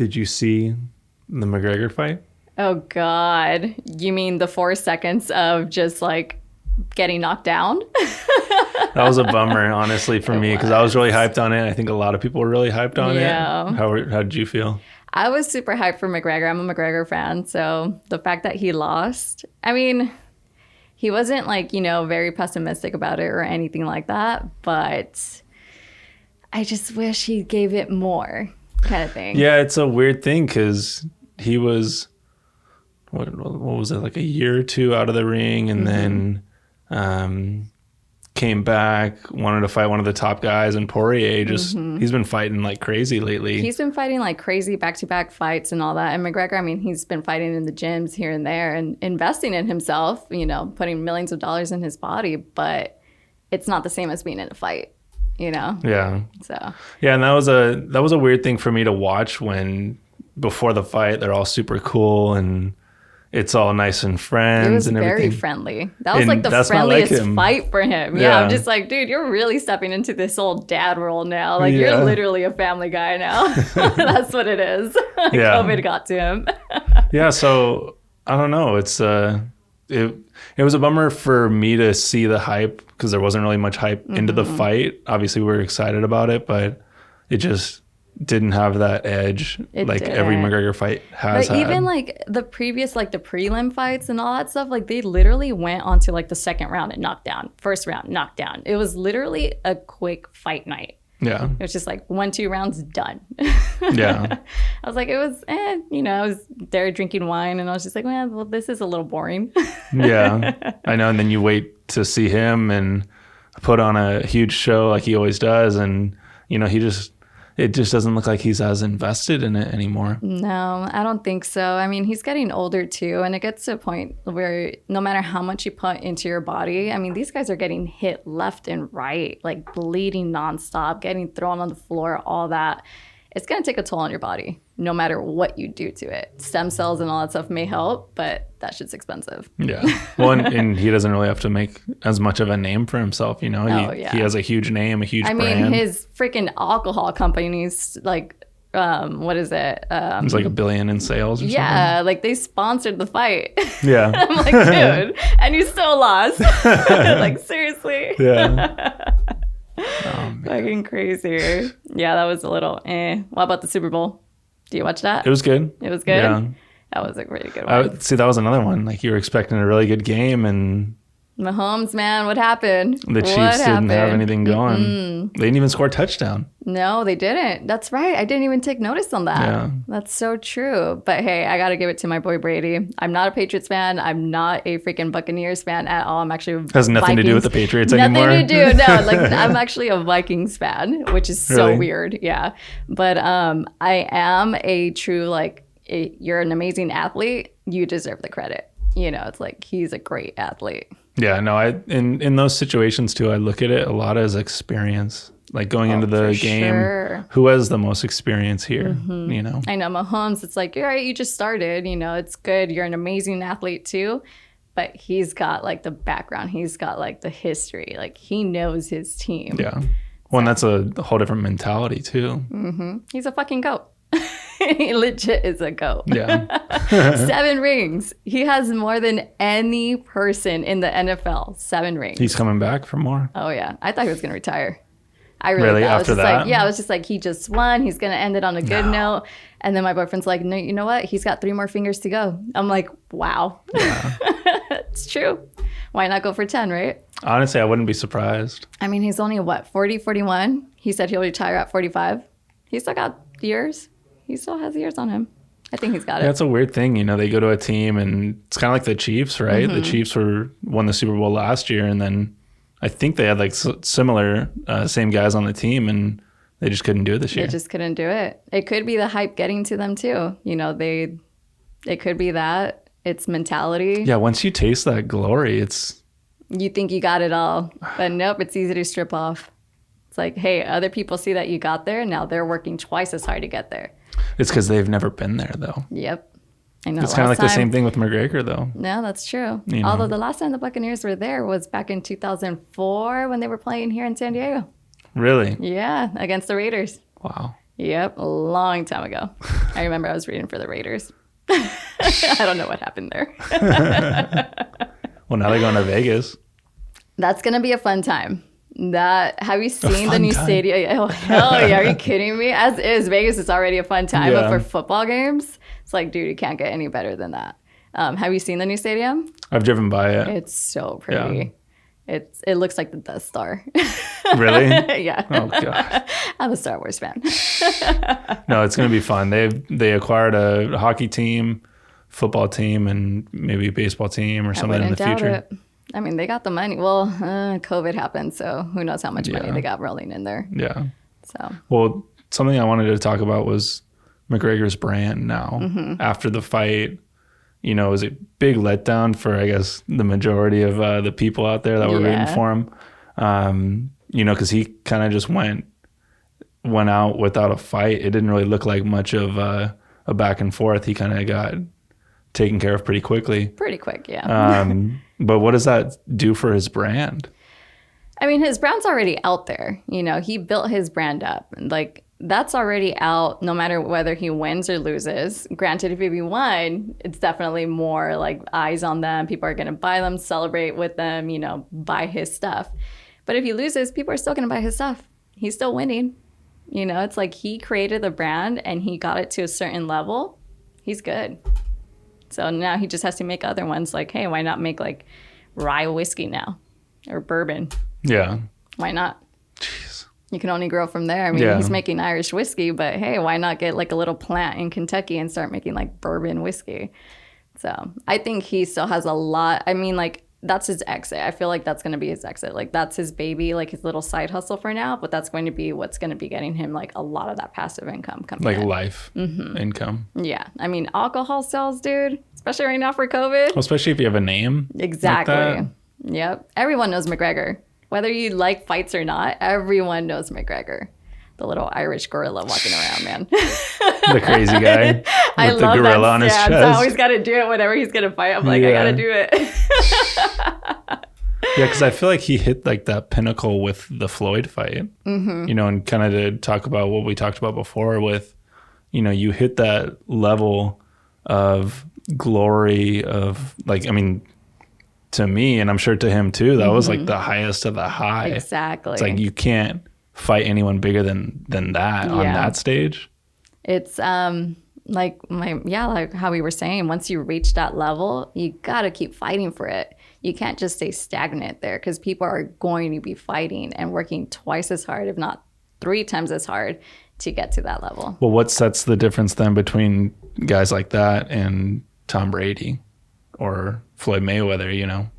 Did you see the McGregor fight? Oh, God. You mean the 4 seconds of just like getting knocked down? That was a bummer, honestly, for me, because I was really hyped on it. I think a lot of people were really hyped on it. How did you feel? I was super hyped for McGregor. I'm a McGregor fan. So the fact that he lost, I mean, he wasn't like, very pessimistic about it or anything like that. But I just wish he gave it more kind of thing. Yeah, it's a weird thing because he was, what was it, like a year or two out of the ring, and then came back, wanted to fight one of the top guys, and Poirier just, he's been fighting like crazy lately. He's been fighting like crazy back-to-back fights and all that. And McGregor, I mean, he's been fighting in the gyms here and there and investing in himself, putting millions of dollars in his body, but it's not the same as being in a fight, Yeah. So. Yeah, and that was a weird thing for me to watch when before the fight they're all super cool and it's all nice and friends and everything. It was very friendly. That was like the friendliest fight for him. Yeah, I'm just like, dude, you're really stepping into this old dad role now. Like, you're literally a family guy now. That's what it is. COVID got to him. Yeah, so I don't know. It's it was a bummer for me to see the hype because there wasn't really much hype into the fight. Obviously, we were excited about it, but it just didn't have that edge every McGregor fight has had. Even like the previous, like the prelim fights and all that stuff, like they literally went on to like the second round and knockdown, first round knockdown. It was literally a quick fight night. Yeah. It was just like 1-2 rounds done. Yeah. I was like, it was, I was there drinking wine and I was just like, well, this is a little boring. Yeah, I know. And then you wait to see him and put on a huge show like he always does. And, it just doesn't look like he's as invested in it anymore. No, I don't think so. I mean, he's getting older too. And it gets to a point where no matter how much you put into your body, I mean, these guys are getting hit left and right, like bleeding nonstop, getting thrown on the floor, all that. It's going to take a toll on your body, no matter what you do to it. Stem cells and all that stuff may help, but that shit's expensive. Yeah. Well, and he doesn't really have to make as much of a name for himself, He has a huge name, a huge brand. I mean, his freaking alcohol company's like, what is it? It's like $1 billion in sales or something. Yeah, like they sponsored the fight. Yeah. I'm like, dude, and you still lost. Like, seriously? Yeah. Oh, fucking crazy. Yeah, that was a little What about the Super Bowl? Do you watch that? It was good. It was good? Yeah. That was a really good one. See, that was another one. Like, you were expecting a really good game, and Mahomes, man, what happened? The Chiefs didn't have anything going. They didn't even score a touchdown. No, they didn't. That's right. I didn't even take notice on that. Yeah. That's so true. But hey, I got to give it to my boy Brady. I'm not a Patriots fan. I'm not a freaking Buccaneers fan at all. I'm actually has nothing to do with the Patriots anymore. Nothing to do. No, like I'm actually a Vikings fan, which is so weird. Yeah. But I am a true, you're an amazing athlete. You deserve the credit. It's like he's a great athlete. Yeah, no, in those situations too, I look at it a lot as experience. Like going into the game, who has the most experience here, I know Mahomes, it's like, all right, you just started, it's good. You're an amazing athlete too. But he's got like the background. He's got like the history. Like he knows his team. Yeah. Well, and that's a whole different mentality too. Mm-hmm. He's a fucking goat. He legit is a goat. Yeah. 7 rings. He has more than any person in the NFL. 7 rings. He's coming back for more. Oh, yeah. I thought he was going to retire. I really thought. After that? I was just like, he just won. He's going to end it on a good note. And then my boyfriend's like, no, you know what? He's got 3 more fingers to go. I'm like, wow. Yeah. It's true. Why not go for 10, right? Honestly, I wouldn't be surprised. I mean, he's only, 40, 41? He said he'll retire at 45. He's still got years. He still has years on him. I think he's got it. Yeah, it's a weird thing. They go to a team and it's kind of like the Chiefs, right? Mm-hmm. The Chiefs won the Super Bowl last year, and then I think they had like similar same guys on the team, and they just couldn't do it this year. They just couldn't do it. It could be the hype getting to them too. It could be that. It's mentality. Yeah, once you taste that glory, you think you got it all. But nope, it's easy to strip off. It's like, hey, other people see that you got there. Now they're working twice as hard to get there. It's because they've never been there, though. Yep. I know. It's kind of like the same thing with McGregor, though. No, that's true. Although the last time the Buccaneers were there was back in 2004 when they were playing here in San Diego. Really? Yeah, against the Raiders. Wow. Yep, a long time ago. I remember I was rooting for the Raiders. I don't know what happened there. Well, now they're going to Vegas. That's going to be a fun time. Have you seen the new stadium? Oh, hell yeah. Are you kidding me? As is, Vegas is already a fun time. But for football games, it's like, dude, you can't get any better than that. Have you seen the new stadium? I've driven by it. It's so pretty. Yeah. It looks like the Death Star. Really? Yeah. Oh god. I'm a Star Wars fan. No, it's gonna be fun. They acquired a hockey team, football team, and maybe a baseball team or something in the future. It. I mean, they got the money. Well, COVID happened, so who knows how much money they got rolling in there. Yeah. So. Well, something I wanted to talk about was McGregor's brand now after the fight. You know, it was a big letdown for, I guess, the majority of the people out there that were rooting for him. You know, because he kind of just went out without a fight. It didn't really look like much of a back and forth. He kind of got taken care of pretty quickly. Pretty quick, yeah. But what does that do for his brand? I mean, his brand's already out there. You know, he built his brand up. Like, that's already out no matter whether he wins or loses. Granted, if he won, it's definitely more like eyes on them. People are going to buy them, celebrate with them, you know, buy his stuff. But if he loses, people are still going to buy his stuff. He's still winning. You know, it's like he created the brand and he got it to a certain level. He's good. So now he just has to make other ones like, hey, why not make like rye whiskey now or bourbon? Yeah. Why not? Jeez. You can only grow from there. I mean, he's making Irish whiskey, but hey, why not get like a little plant in Kentucky and start making like bourbon whiskey? So I think he still has a lot. I mean, like that's his exit. I feel like that's going to be his exit. Like that's his baby, like his little side hustle for now, but that's going to be what's going to be getting him like a lot of that passive income coming like in. Life income. Yeah. I mean, alcohol sales, dude, especially right now for COVID. Well, especially if you have a name. Exactly. Like yep. Everyone knows McGregor. Whether you like fights or not, everyone knows McGregor. The little Irish gorilla walking around, man. The crazy guy with I the love gorilla that on his stance. chest. I always got to do it whenever he's going to fight. I'm like, I got to do it. Yeah, because I feel like he hit like that pinnacle with the Floyd fight. You know, and kind of to talk about what we talked about before with, you know, you hit that level of glory of like, I mean, to me, and I'm sure to him too, that was like the highest of the high. Exactly. It's like you can't fight anyone bigger than that on that stage. It's like how we were saying, once you reach that level, you got to keep fighting for it. You can't just stay stagnant there because people are going to be fighting and working twice as hard, if not 3 times as hard to get to that level. Well, what sets the difference then between guys like that and Tom Brady or Floyd Mayweather, you know?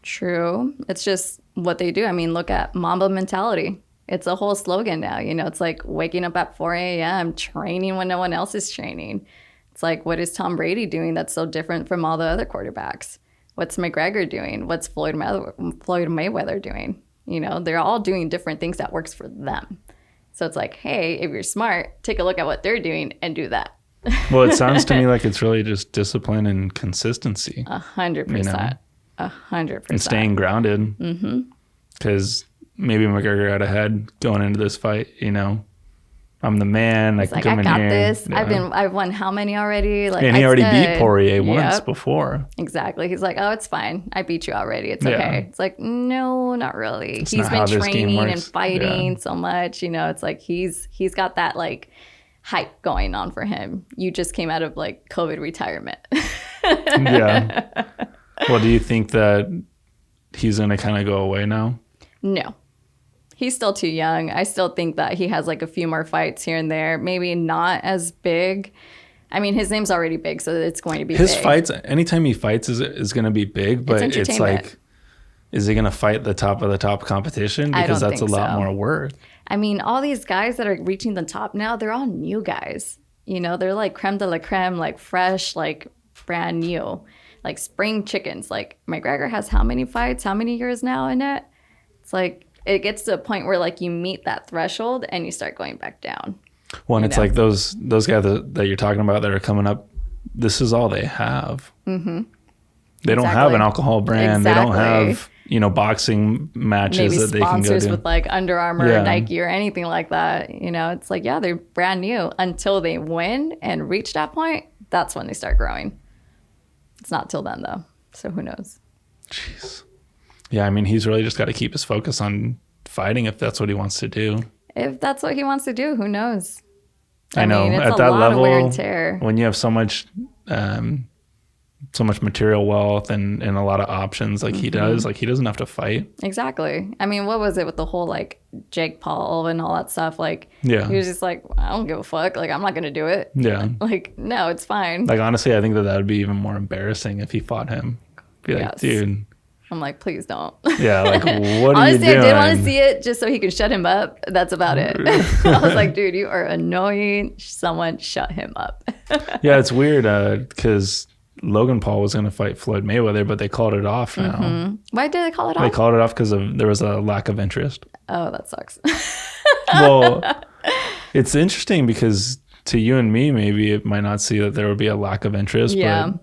True. It's just what they do. I mean, look at Mamba mentality. It's a whole slogan now. You know, it's like waking up at 4 a.m., training when no one else is training. It's like, what is Tom Brady doing that's so different from all the other quarterbacks? What's McGregor doing? What's Floyd Mayweather doing? You know, they're all doing different things that works for them. So it's like, hey, if you're smart, take a look at what they're doing and do that. Well, it sounds to me like it's really just discipline and consistency. 100%. 100%. And staying grounded. Because maybe McGregor had ahead going into this fight, you know. I'm the man. I can come in here. I got this. Yeah. I've won how many already? Like, and he already beat Poirier once before. Exactly. He's like, oh, it's fine. I beat you already. It's okay. It's like, no, not really. He's been training and fighting so much. You know, it's like he's got that like hype going on for him. You just came out of like COVID retirement. Yeah. Well, do you think that he's going to kind of go away now? No. He's still too young. I still think that he has like a few more fights here and there. Maybe not as big. I mean, his name's already big, so it's going to be his big. Fights, anytime he fights is going to be big, but it's like, is he going to fight the top of the top competition? Because that's a lot more work. I mean, all these guys that are reaching the top now, they're all new guys. You know, they're like creme de la creme, like fresh, like brand new, like spring chickens. Like McGregor has how many fights, how many years now in it? It's like, it gets to a point where like you meet that threshold and you start going back down. Well, and it's like those guys that you're talking about that are coming up, this is all they have. They don't have an alcohol brand. They don't have boxing matches maybe that they can go sponsors to. with like Under Armour Yeah. or Nike or anything like that. It's like, yeah, they're brand new until they win and reach that point. That's when they start growing. It's not till then though. So who knows? Jeez. Yeah, I mean, he's really just got to keep his focus on fighting if that's what he wants to do. If that's what he wants to do, who knows? I know it's at a that lot of wear level, and tear. when you have so much material wealth and a lot of options like he does, like he doesn't have to fight. Exactly. I mean, what was it with the whole like Jake Paul and all that stuff? Like, Yeah. he was just like, I don't give a fuck. Like, I'm not gonna do it. Yeah. Like, no, it's fine. Like, honestly, I think that would be even more embarrassing if he fought him. Be like, Yes. dude. I'm like, please don't. Yeah, like, what are you doing? Honestly, I did want to see it just so he could shut him up. That's about it. I was like, dude, you are annoying. Someone shut him up. Yeah, it's weird because Logan Paul was going to fight Floyd Mayweather, but they called it off now. Why did they call it They off? called it off because there was a lack of interest. Oh, that sucks. Well, it's interesting because to you and me, maybe it might not see that there would be a lack of interest. Yeah. But,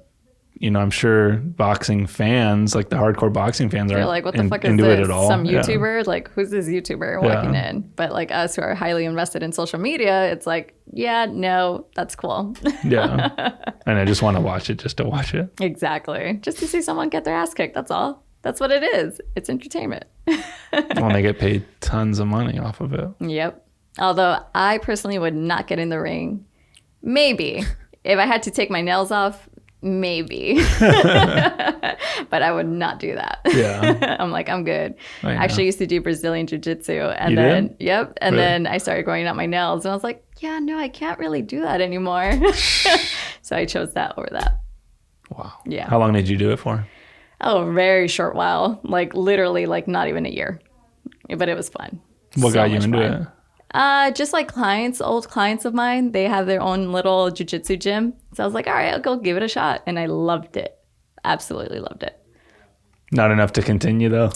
I'm sure boxing fans, like the hardcore boxing fans, They're aren't like, what the fuck is into this? it at all. Some Yeah. YouTuber? Like, who's this YouTuber walking in? But like us who are highly invested in social media, it's like, yeah, no, that's cool. Yeah. And I just want to watch it just to watch it. Exactly. Just to see someone get their ass kicked. That's all. That's what it is. It's entertainment. When they get paid tons of money off of it. Yep. Although I personally would not get in the ring. Maybe. If I had to take my nails off, maybe. But I would not do that. Yeah. I'm like, I'm good. I I know. actually used to do Brazilian Jiu-Jitsu. And You then, did? yep. And Really? then I started growing out my nails. And I was like, yeah, no, I can't really do that anymore. So I chose that over that. Wow. Yeah. How long did you do it for? Oh, a very short while. Like literally like not even a year. But it was fun. What So got you much into fun. it? Just like old clients of mine, they have their own little jiu-jitsu gym. So I was like, all right, I'll go give it a shot. And I loved it. Absolutely loved it. Not enough to continue though.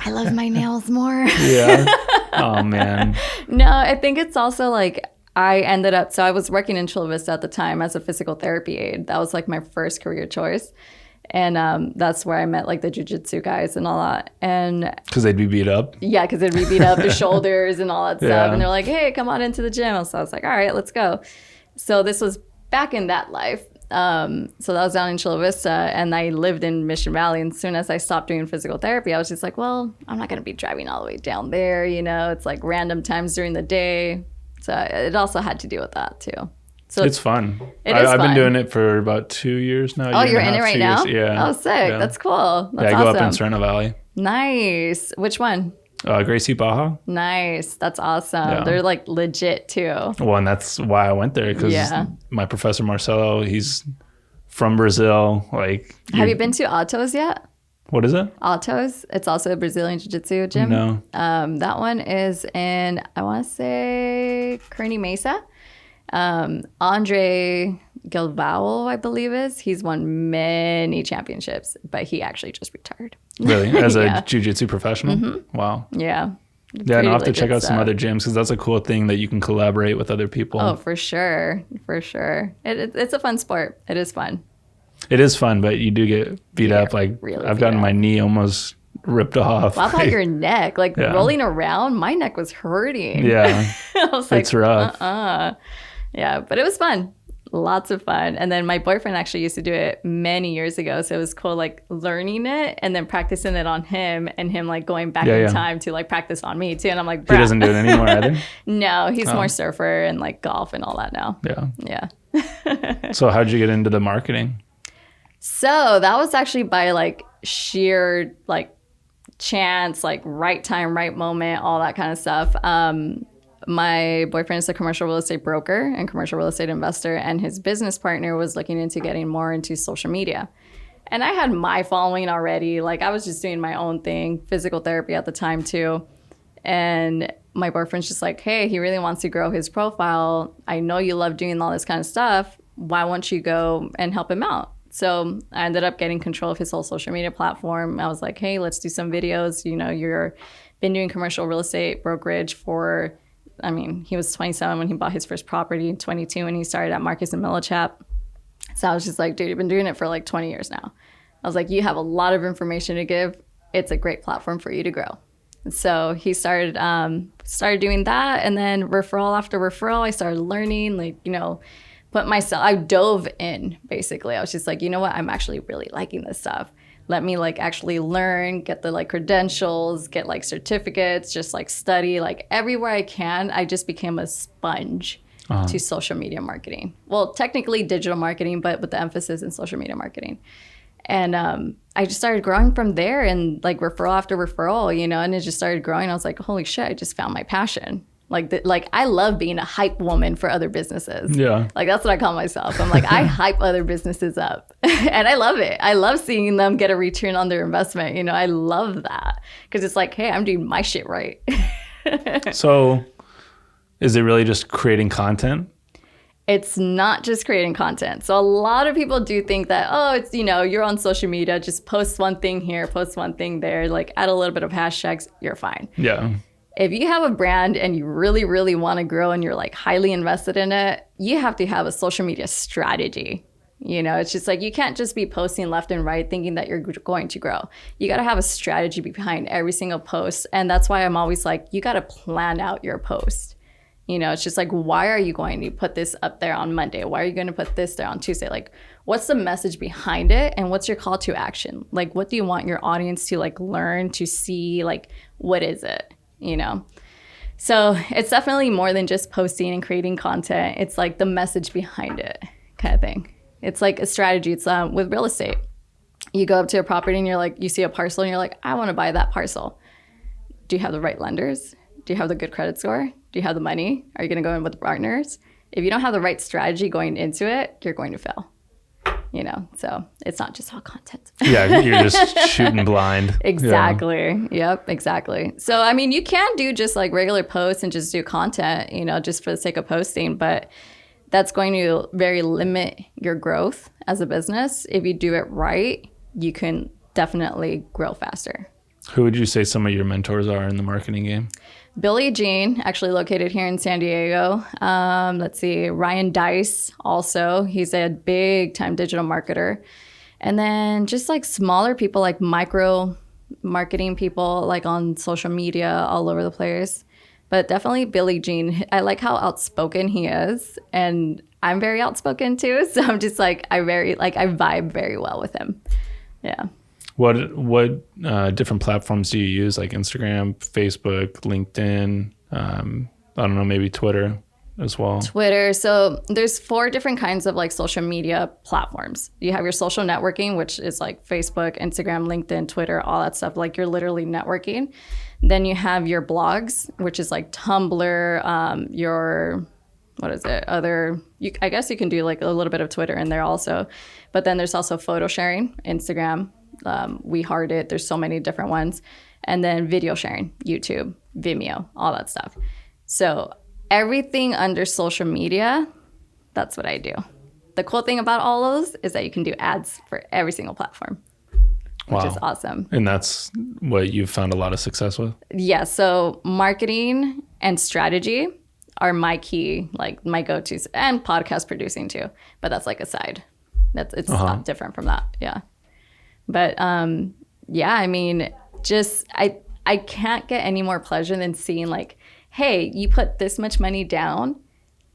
I love my nails more. Yeah. Oh man. No, I think it's also like so I was working in Chula Vista at the time as a physical therapy aide. That was like my first career choice. And that's where I met like the jiu-jitsu guys and all that. And Because they'd be beat up. yeah, because they'd be beat up the shoulders and all that stuff. Yeah. And they're like, hey, come on into the gym. So I was like, all right, let's go. So this was back in that life. So that was down in Chula Vista and I lived in Mission Valley. And as soon as I stopped doing physical therapy, I was just like, well, I'm not going to be driving all the way down there. It's like random times during the day. So it also had to do with that too. So It's fun. It is I've been fun. doing it for about 2 years now. Oh, year you're and a in it half, right 2 now? years. Yeah. Oh, sick. Yeah. That's cool. That's I go awesome. up in Sereno Valley. Nice. Which one? Gracie Baja. Nice. That's awesome. Yeah. They're like legit too. Well, and that's why I went there because Yeah. my professor Marcelo, he's from Brazil. Like, Have you been to Autos yet? What is it? Autos. It's also a Brazilian Jiu-Jitsu gym. No. That one is in, I want to say, Kearney Mesa. Andre Gilvao, I believe he's won many championships, but he actually just retired. Really? As Yeah. a jiu-jitsu professional? Wow. Yeah. Yeah, and I'll have to Pretty check legit out some stuff. other gyms because that's a cool thing that you can collaborate with other people. Oh, for sure. For sure. It's a fun sport. It is fun. It is fun, but you do get beat up. Like, really I've beat gotten up. my knee almost ripped off. How about Like, your neck? Like Yeah. rolling around, my neck was hurting. Yeah, I was like, it's rough. Yeah, but it was fun. Lots of fun. And then my boyfriend actually used to do it many years ago. So it was cool, like learning it and then practicing it on him and him like going back Yeah, in yeah. time to like practice on me too. And I'm like, He bruh. doesn't do it anymore either. No, he's more surfer and like golf and all that now. Yeah. Yeah. So how'd you get into the marketing? So that was actually by like sheer like chance, like right time, right moment, all that kind of stuff. My boyfriend is a commercial real estate broker and commercial real estate investor, and his business partner was looking into getting more into social media. And I had my following already. Like I was just doing my own thing, physical therapy at the time too. And my boyfriend's just like, hey, he really wants to grow his profile. I know you love doing all this kind of stuff. Why won't you go and help him out? So I ended up getting control of his whole social media platform. I was like, hey, let's do some videos. You've been doing commercial real estate brokerage for, he was 27 when he bought his first property, 22 when he started at Marcus and Millichap. So I was just like, dude, you've been doing it for like 20 years now. I was like, you have a lot of information to give. it's a great platform for you to grow. So he started doing that, and then referral after referral, I started learning, like, I dove in, basically. I was just like, you know what, I'm actually really liking this stuff. Let me like actually learn, get the like credentials, get like certificates, just like study, like everywhere I can. I just became a sponge to social media marketing. Well, technically digital marketing, but with the emphasis in social media marketing. And I just started growing from there, and like referral after referral, and it just started growing. I was like, holy shit, I just found my passion. Like I love being a hype woman for other businesses. Yeah. Like that's what I call myself. I'm like, I hype other businesses up and I love it. I love seeing them get a return on their investment. I love that because it's like, hey, I'm doing my shit right. So is it really just creating content? It's not just creating content. So a lot of people do think that, it's, you're on social media, just post one thing here, post one thing there, like add a little bit of hashtags, you're fine. Yeah. If you have a brand and you really, really want to grow and you're like highly invested in it, you have to have a social media strategy. It's just like you can't just be posting left and right thinking that you're going to grow. You got to have a strategy behind every single post. And that's why I'm always like, you got to plan out your post. It's just like, why are you going to put this up there on Monday? Why are you going to put this there on Tuesday? Like, what's the message behind it? And what's your call to action? Like, what do you want your audience to like learn, to see? Like, what is it? So it's definitely more than just posting and creating content. It's like the message behind it kind of thing. It's like a strategy. It's with real estate. You go up to a property and you're like, you see a parcel and you're like, I want to buy that parcel. Do you have the right lenders? Do you have the good credit score? Do you have the money? Are you going to go in with partners? If you don't have the right strategy going into it, you're going to fail. So it's not just all content. Yeah, you're just shooting blind. Exactly. Yeah. Yep, exactly. So, I mean, you can do just like regular posts and just do content, just for the sake of posting, but that's going to very limit your growth as a business. If you do it right, you can definitely grow faster. Who would you say some of your mentors are in the marketing game? Billie Jean, actually located here in San Diego. Let's see, Ryan Dice also. He's a big time digital marketer. And then just like smaller people, like micro marketing people, like on social media all over the place. But definitely Billie Jean. I like how outspoken he is. And I'm very outspoken too. So I'm just like, I vibe very well with him. Yeah. What different platforms do you use, like Instagram, Facebook, LinkedIn? I don't know, maybe Twitter as well. Twitter. So there's 4 different kinds of like social media platforms. You have your social networking, which is like Facebook, Instagram, LinkedIn, Twitter, all that stuff. Like you're literally networking. Then you have your blogs, which is like Tumblr, I guess you can do like a little bit of Twitter in there also. But then there's also photo sharing, Instagram. We Heart It. There's so many different ones. And then video sharing, YouTube, Vimeo, all that stuff. So everything under social media, that's what I do. The cool thing about all those is that you can do ads for every single platform, which is awesome. And that's what you've found a lot of success with? Yeah. So marketing and strategy are my key, like my go-tos, and podcast producing too. But that's like a side. It's not different from that. Yeah. But I mean, just I can't get any more pleasure than seeing like, hey, you put this much money down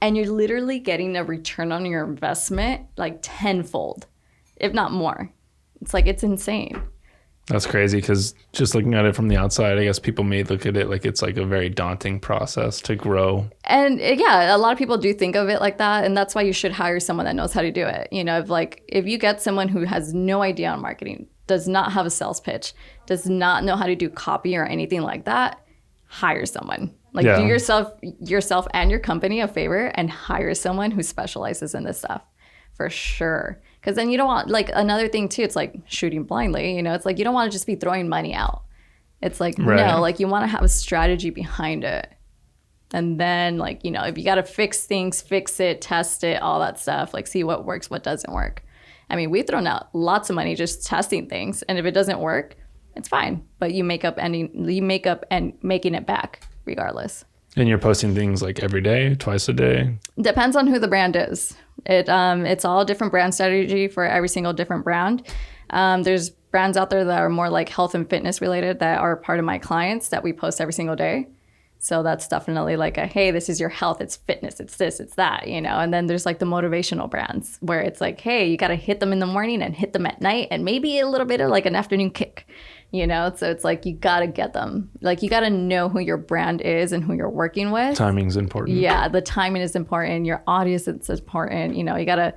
and you're literally getting a return on your investment like tenfold, if not more. It's like, it's insane. That's crazy, because just looking at it from the outside, I guess people may look at it like it's like a very daunting process to grow. And yeah, a lot of people do think of it like that. And that's why you should hire someone that knows how to do it. If you get someone who has no idea on marketing, does not have a sales pitch, does not know how to do copy or anything like that, hire someone. Do yourself and your company a favor and hire someone who specializes in this stuff for sure. Because then you don't want, like, another thing too, it's like shooting blindly, it's like you don't want to just be throwing money out. It's like, no, like you want to have a strategy behind it. And then like, if you got to fix things, fix it, test it, all that stuff, like see what works, what doesn't work. I mean, we've thrown out lots of money just testing things. And if it doesn't work, it's fine. But you make up and making it back regardless. And you're posting things like every day, twice a day? Depends on who the brand is. It's all a different brand strategy for every single different brand. There's brands out there that are more like health and fitness related that are part of my clients that we post every single day. So that's definitely like a, hey, this is your health, it's fitness, it's this, it's that, you know. And then there's like the motivational brands where it's like, hey, you got to hit them in the morning and hit them at night and maybe a little bit of like an afternoon kick, you know. So it's like you got to get them. Like you got to know who your brand is and who you're working with. Timing's important. Yeah, the timing is important. Your audience is important. You know, you got to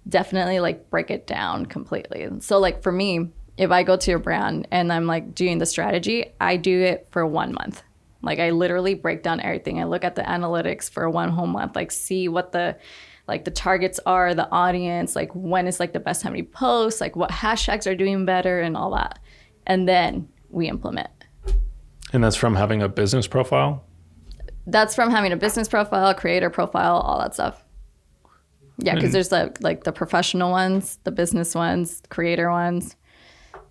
definitely like break it down completely. So like for me, if I go to a brand and I'm like doing the strategy, I do it for 1 month. Like I literally break down everything. I look at the analytics for 1 whole month, like see what the targets are, the audience, like when is like the best time to post, like what hashtags are doing better and all that. And then we implement. And that's from having a business profile? That's from having a business profile, creator profile, all that stuff. Yeah, because there's like the professional ones, the business ones, creator ones.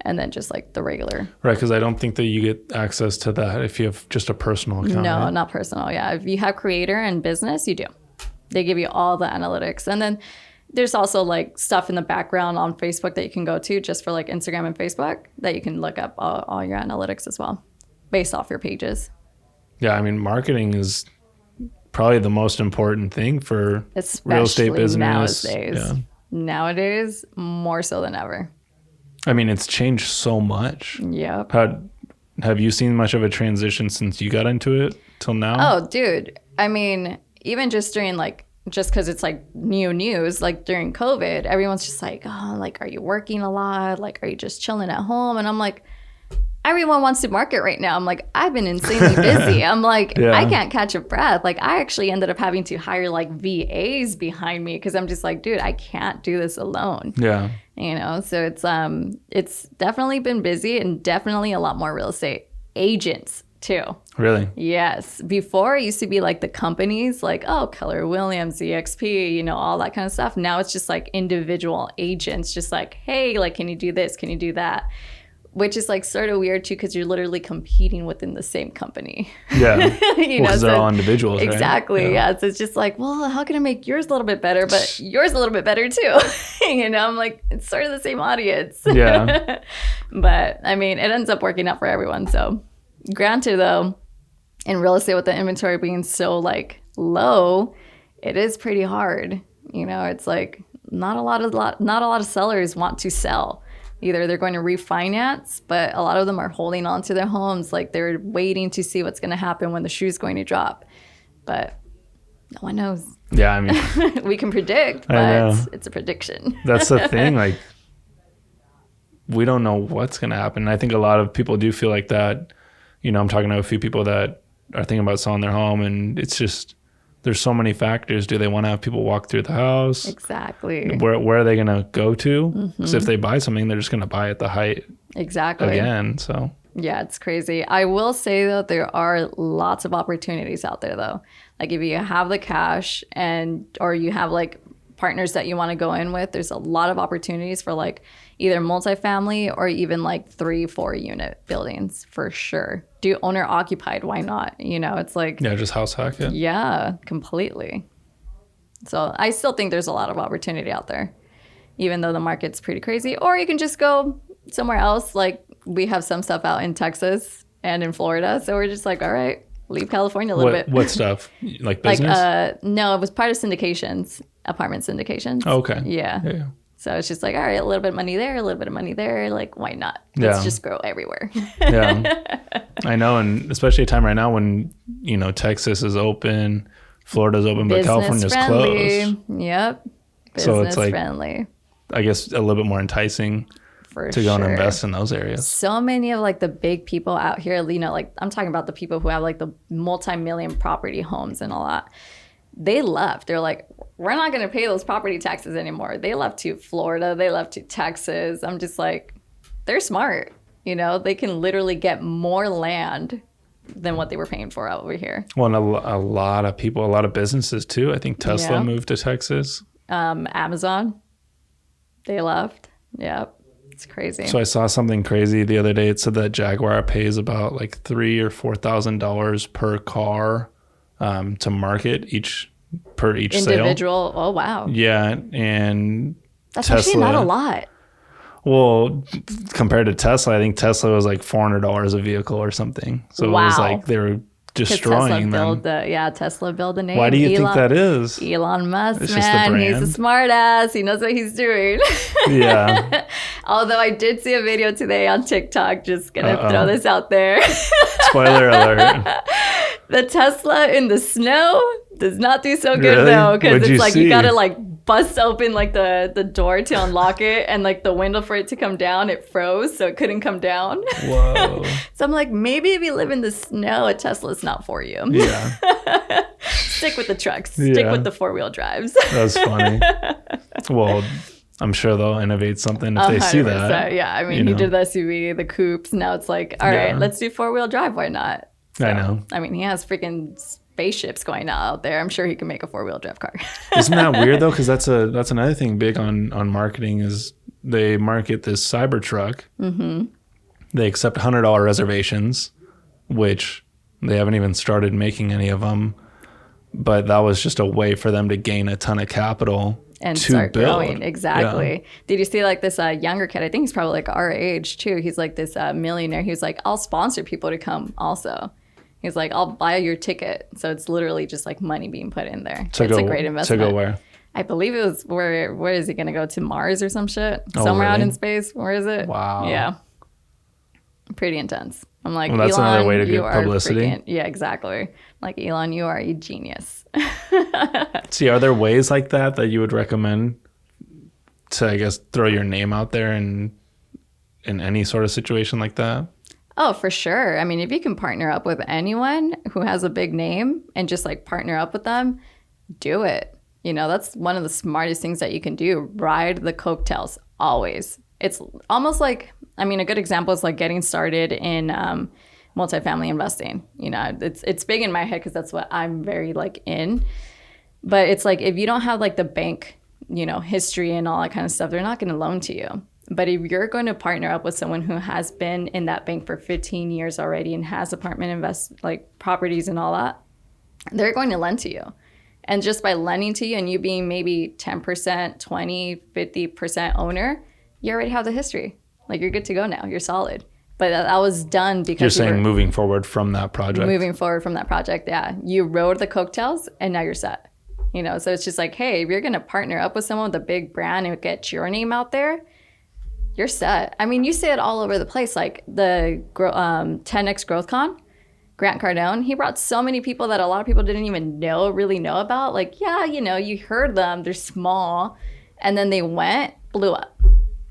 And then just like the regular. Right, because I don't think that you get access to that if you have just a personal account. No, right? not personal. Yeah, if you have creator and business, you do. They give you all the analytics. And then there's also like stuff in the background on Facebook that you can go to just for like Instagram and Facebook that you can look up all your analytics as well based off your pages. Yeah, I mean, marketing is probably the most important thing for especially real estate business. Nowadays. Yeah. Nowadays, more so than ever. I mean, it's changed so much. Yep. Have you seen much of a transition since you got into it till now? Oh, dude. I mean, even just during like, just because it's like new news, like during COVID, everyone's just like, oh, like, are you working a lot? Like, are you just chilling at home? And I'm like, everyone wants to market right now. I'm like, I've been insanely busy. I'm like, Yeah. I can't catch a breath. Like, I actually ended up having to hire like VAs behind me because I'm just like, dude, I can't do this alone. Yeah. You know, so it's definitely been busy and definitely a lot more real estate agents too. Really? Yes. Before it used to be like the companies like, oh, Keller Williams, EXP, you know, all that kind of stuff. Now it's just like individual agents just like, hey, like, can you do this? Can you do that? Which is like sort of weird too, because you're literally competing within the same company. Yeah. You know, because they're all individuals, right? Exactly. Yeah. So it's just like, well, how can I make yours a little bit better, but yours a little bit better too? You know, I'm like, it's sort of the same audience. Yeah. But I mean, it ends up working out for everyone. So granted though, in real estate with the inventory being so like low, it is pretty hard. You know, it's like not a lot of sellers want to sell. Either they're going to refinance, but a lot of them are holding on to their homes. Like they're waiting to see what's going to happen when the shoe's going to drop. But no one knows. Yeah, I mean. We can predict, but it's a prediction. That's the thing. Like, we don't know what's going to happen. I think a lot of people do feel like that. You know, I'm talking to a few people that are thinking about selling their home, and it's just, there's so many factors. Do they want to have people walk through the house? Exactly. Where are they going to go to? Because if they buy something, they're just going to buy at the height Exactly. again. So yeah, it's crazy. I will say though, there are lots of opportunities out there though. Like if you have the cash or you have like partners that you want to go in with, there's a lot of opportunities for like either multifamily or even like 3-4 unit buildings for sure. Do owner occupied, why not? You know, it's like, yeah, just house hack it. Yeah, completely. So I still think there's a lot of opportunity out there, even though the market's pretty crazy. Or you can just go somewhere else. Like we have some stuff out in Texas and in Florida. So we're just like, all right, leave California a little bit. What stuff? Like business? Like, no, it was part of syndications, apartment syndications. Oh, okay. Yeah. So it's just like, all right, a little bit of money there, a little bit of money there. Like, why not? Let's just grow everywhere. Yeah. I know. And especially a time right now when, you know, Texas is open, Florida's open, but California's closed. Yep. Business So it's like, friendly. I guess a little bit more enticing to go and invest in those areas. So many of like the big people out here, you know, like I'm talking about the people who have like the multi-million property homes and all that. They left. They're like, we're not going to pay those property taxes anymore. They left to Florida. They left to Texas. I'm just like, they're smart. You know, they can literally get more land than what they were paying for over here. Well, and a lot of people, a lot of businesses too. I think Tesla moved to Texas. Amazon, they left. Yep. It's crazy. So I saw something crazy the other day. It said that Jaguar pays about like $3,000 or $4,000 per car to market each individual sale. Oh wow. Yeah, and that's Tesla, actually not a lot. Well, compared to Tesla, I think Tesla was like $400 a vehicle or something. So it was like they were destroying them. Tesla built a name. Why do you think that is? Elon Musk, it's just the brand. He's a smart ass. He knows what he's doing. Yeah. Although I did see a video today on TikTok. Just gonna throw this out there. Spoiler alert. The Tesla in the snow does not do so good though, because it's like you gotta like bust open like the door to unlock it, and like the window for it to come down, it froze, so it couldn't come down. Whoa. So I'm like, maybe if you live in the snow, a Tesla's not for you. Yeah. Stick with the trucks. Stick with the 4-wheel drives. That's funny. Well, I'm sure they'll innovate something if they see that. Yeah, I mean, he did the SUV, the coupes. Now it's like, all right, let's do 4-wheel drive. Why not? So, I know. I mean, he has freaking spaceships going out there. I'm sure he can make a 4-wheel drive car. Isn't that weird though? Because that's another thing big on marketing is they market this Cybertruck. Mm-hmm. They accept $100 reservations, which they haven't even started making any of them. But that was just a way for them to gain a ton of capital and to start build. growing. Exactly. Yeah. Did you see like this younger kid? I think he's probably like our age too. He's like this millionaire. He was like, I'll sponsor people to come also. He's like, I'll buy your ticket. So it's literally just like money being put in there. It's a great investment. To go where? I believe it was where is he going to go? To Mars or some shit? Oh, somewhere really? out in space. Where is it? Wow. Yeah. Pretty intense. I'm like, well, that's Elon, another way to get publicity. Yeah, exactly. Like, Elon, you are a genius. See, are there ways like that you would recommend to, I guess, throw your name out there in any sort of situation like that? Oh, for sure. I mean, if you can partner up with anyone who has a big name and just like partner up with them, do it. You know, that's one of the smartest things that you can do. Ride the coattails always. It's almost like, I mean, a good example is like getting started in multifamily investing. You know, it's big in my head because that's what I'm very like in. But it's like if you don't have like the bank, you know, history and all that kind of stuff, they're not going to loan to you. But if you're going to partner up with someone who has been in that bank for 15 years already and has apartment like properties and all that, they're going to lend to you. And just by lending to you and you being maybe 10%, 20, 50% owner, you already have the history. Like, you're good to go now. You're solid. But that was done because you're saying moving forward from that project. Moving forward from that project, yeah. You rode the coattails and now you're set. You know, so it's just like, hey, if you're going to partner up with someone with a big brand and get your name out there, you're set. I mean, you see it all over the place. Like the 10X Growth Con, Grant Cardone, he brought so many people that a lot of people didn't even really know about. Like, yeah, you know, you heard them, they're small. And then they blew up.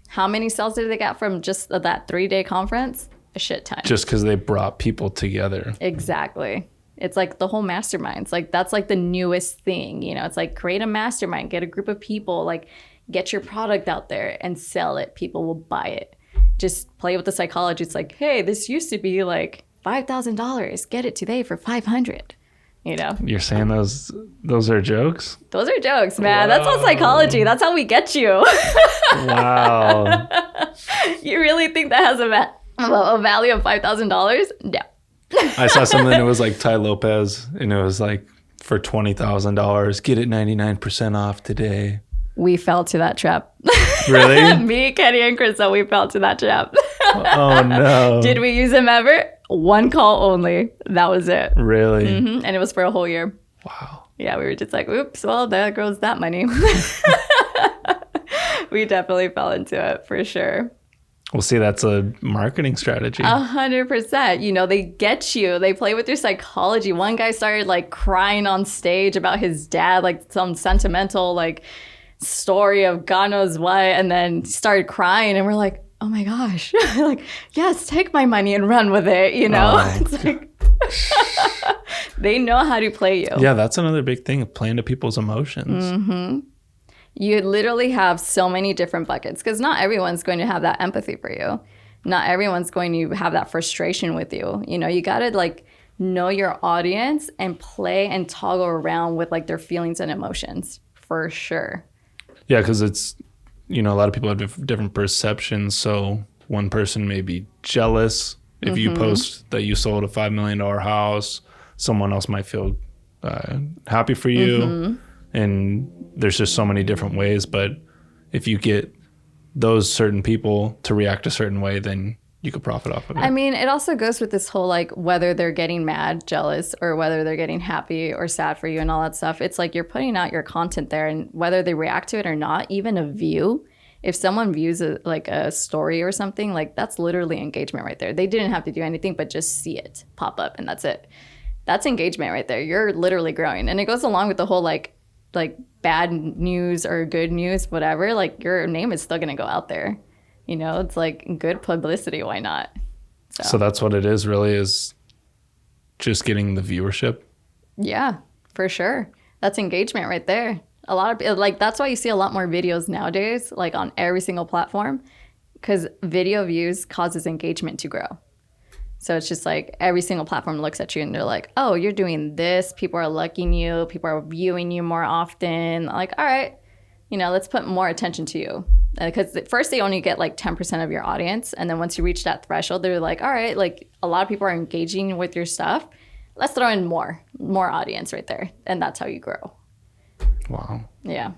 How many sales did they get from just that 3-day conference? A shit ton. Just because they brought people together. Exactly. It's like the whole masterminds. Like, that's like the newest thing. You know, it's like create a mastermind, get a group of people, like get your product out there and sell it. People will buy it. Just play with the psychology. It's like, hey, this used to be like $5,000. Get it today for $500. You know, you're saying those are jokes? Those are jokes, man. Whoa. That's all psychology. That's how we get you. Wow. You really think that has a value of $5,000? No. I saw something that was like Ty Lopez, and it was like for $20,000, get it 99% off today. We fell to that trap. Really? Me, Kenny, and Crystal, we fell to that trap. Oh, no. Did we use him ever? One call only. That was it. Really? Mm-hmm. And it was for a whole year. Wow. Yeah, we were just like, oops, well, there goes that money. We definitely fell into it for sure. Well, see, that's a marketing strategy. 100%. You know, they get you. They play with your psychology. One guy started like crying on stage about his dad, like some sentimental like story of God knows what, and then started crying, and we're like, oh my gosh. Like, yes, take my money and run with it, you know? It's like they know how to play you. Yeah, that's another big thing, playing to people's emotions. Mm-hmm. You literally have so many different buckets because not everyone's going to have that empathy for you. Not everyone's going to have that frustration with you. You know, you got to like know your audience and play and toggle around with like their feelings and emotions for sure. Yeah, because it's, you know, a lot of people have different perceptions. So one person may be jealous if you post that you sold a $5 million house. Someone else might feel happy for you. And there's just so many different ways. But if you get those certain people to react a certain way, then you could profit off of it. I mean, it also goes with this whole like whether they're getting mad, jealous, or whether they're getting happy or sad for you and all that stuff. It's like you're putting out your content there, and whether they react to it or not, even a view, if someone views it like a story or something, like that's literally engagement right there. They didn't have to do anything but just see it pop up, and that's it. That's engagement right there. You're literally growing. And it goes along with the whole like bad news or good news, whatever. Like your name is still going to go out there. You know, it's like good publicity. Why not? So that's what it is, really, is just getting the viewership. Yeah, for sure. That's engagement right there. A lot of like, that's why you see a lot more videos nowadays, like on every single platform, because video views causes engagement to grow. So it's just like every single platform looks at you and they're like, oh, you're doing this. People are liking you. People are viewing you more often. Like, all right, you know, let's put more attention to you. Because at first they only get like 10% of your audience. And then once you reach that threshold, they're like, all right, like a lot of people are engaging with your stuff. Let's throw in more audience right there. And that's how you grow. Wow. Yeah.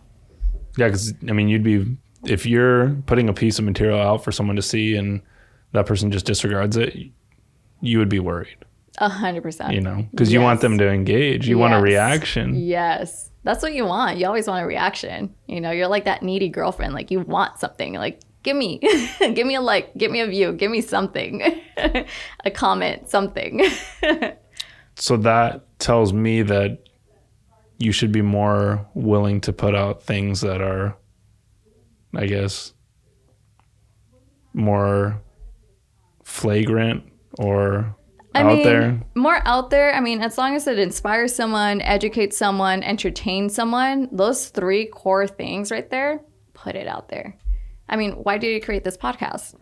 Yeah, because, I mean, if you're putting a piece of material out for someone to see and that person just disregards it, you would be worried. 100%. You know, because you want them to engage. You want a reaction. Yes. That's what you want. You always want a reaction. You know, you're like that needy girlfriend. Like you want something. Like, give me a like, give me a view, give me something, a comment, something. So that tells me that you should be more willing to put out things that are, I guess, more flagrant or out there. More out there. I mean, as long as it inspires someone, educates someone, entertains someone, those three core things right there, put it out there. I mean, why did you create this podcast?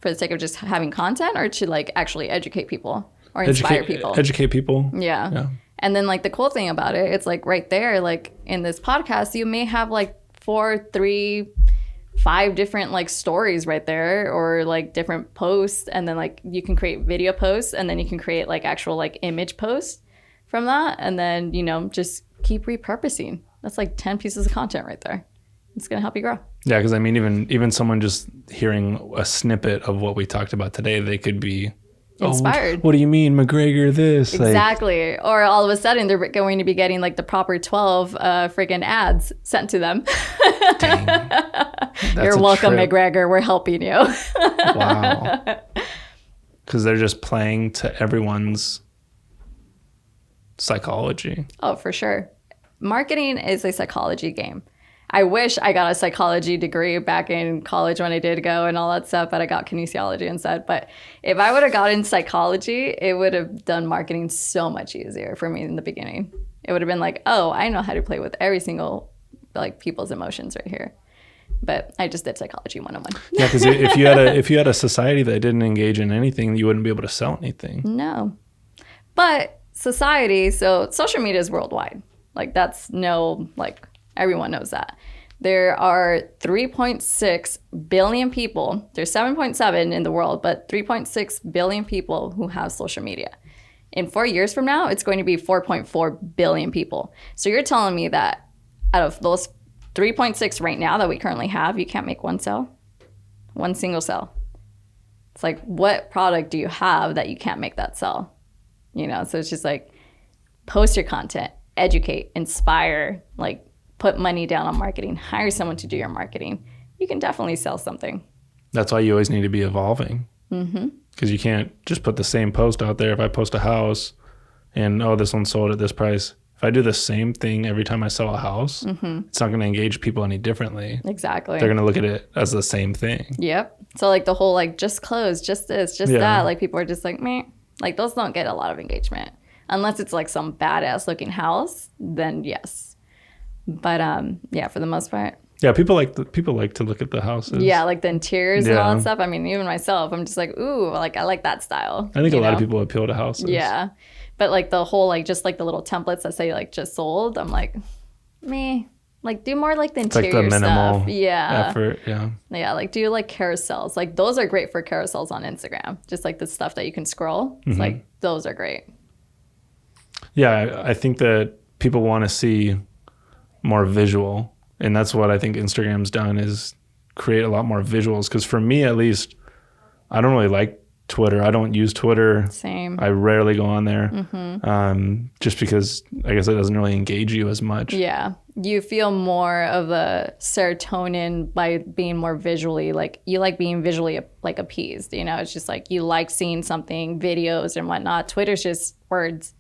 For the sake of just having content, or to like actually educate people or inspire people? Educate people. Yeah. And then like the cool thing about it, it's like right there, like in this podcast, you may have like 4, 3, 5 different like stories right there, or like different posts, and then like you can create video posts, and then you can create like actual like image posts from that, and then, you know, just keep repurposing. That's like 10 pieces of content right there. It's gonna help you grow. Yeah, because I mean, even someone just hearing a snippet of what we talked about today, they could be inspired. What do you mean, McGregor this? Exactly. Like, or all of a sudden they're going to be getting like the proper 12 freaking ads sent to them. Dang. You're welcome, McGregor. We're helping you. Wow. Because they're just playing to everyone's psychology. Oh, for sure. Marketing is a psychology game. I wish I got a psychology degree back in college when I did go and all that stuff, but I got kinesiology instead. But if I would have gotten psychology, it would have done marketing so much easier for me in the beginning. It would have been like, oh, I know how to play with every single like people's emotions right here. But I just did psychology 101. Yeah, because if you had a society that didn't engage in anything, you wouldn't be able to sell anything. No. But society, so social media is worldwide. Like that's everyone knows that. There are 3.6 billion people. There's 7.7 in the world, but 3.6 billion people who have social media. In 4 years from now, it's going to be 4.4 billion people. So you're telling me that out of those 3.6 right now that we currently have, you can't make one sale? One single sale. It's like, what product do you have that you can't make that sell? You know, so it's just like, post your content, educate, inspire, like, put money down on marketing, hire someone to do your marketing. You can definitely sell something. That's why you always need to be evolving. Because you can't just put the same post out there. If I post a house and, oh, this one sold at this price. If I do the same thing every time I sell a house, it's not going to engage people any differently. Exactly. They're going to look at it as the same thing. Yep. So like the whole like just close, just this, just that. Like people are just like, meh. Like those don't get a lot of engagement. Unless it's like some badass looking house, then yes. But yeah, for the most part. Yeah, people like to look at the houses. Yeah, like the interiors and all that stuff. I mean, even myself, I'm just like, ooh, like I like that style. I think a lot of people appeal to houses. Yeah. But like the whole like just like the little templates that say like just sold, I'm like, meh. Like do more like the interior like the minimal stuff. Yeah. effort. Yeah. Yeah, like do like carousels. Like those are great for carousels on Instagram. Just like the stuff that you can scroll. It's like those are great. Yeah, I think that people want to see more visual, and that's what I think Instagram's done, is create a lot more visuals. Because for me, at least, I don't really like Twitter. I don't use Twitter. Same. I rarely go on there, just because I guess it doesn't really engage you as much. Yeah. You feel more of the serotonin by being more visually, like you like being visually like appeased, you know, it's just like you like seeing something, videos and whatnot. Twitter's just words,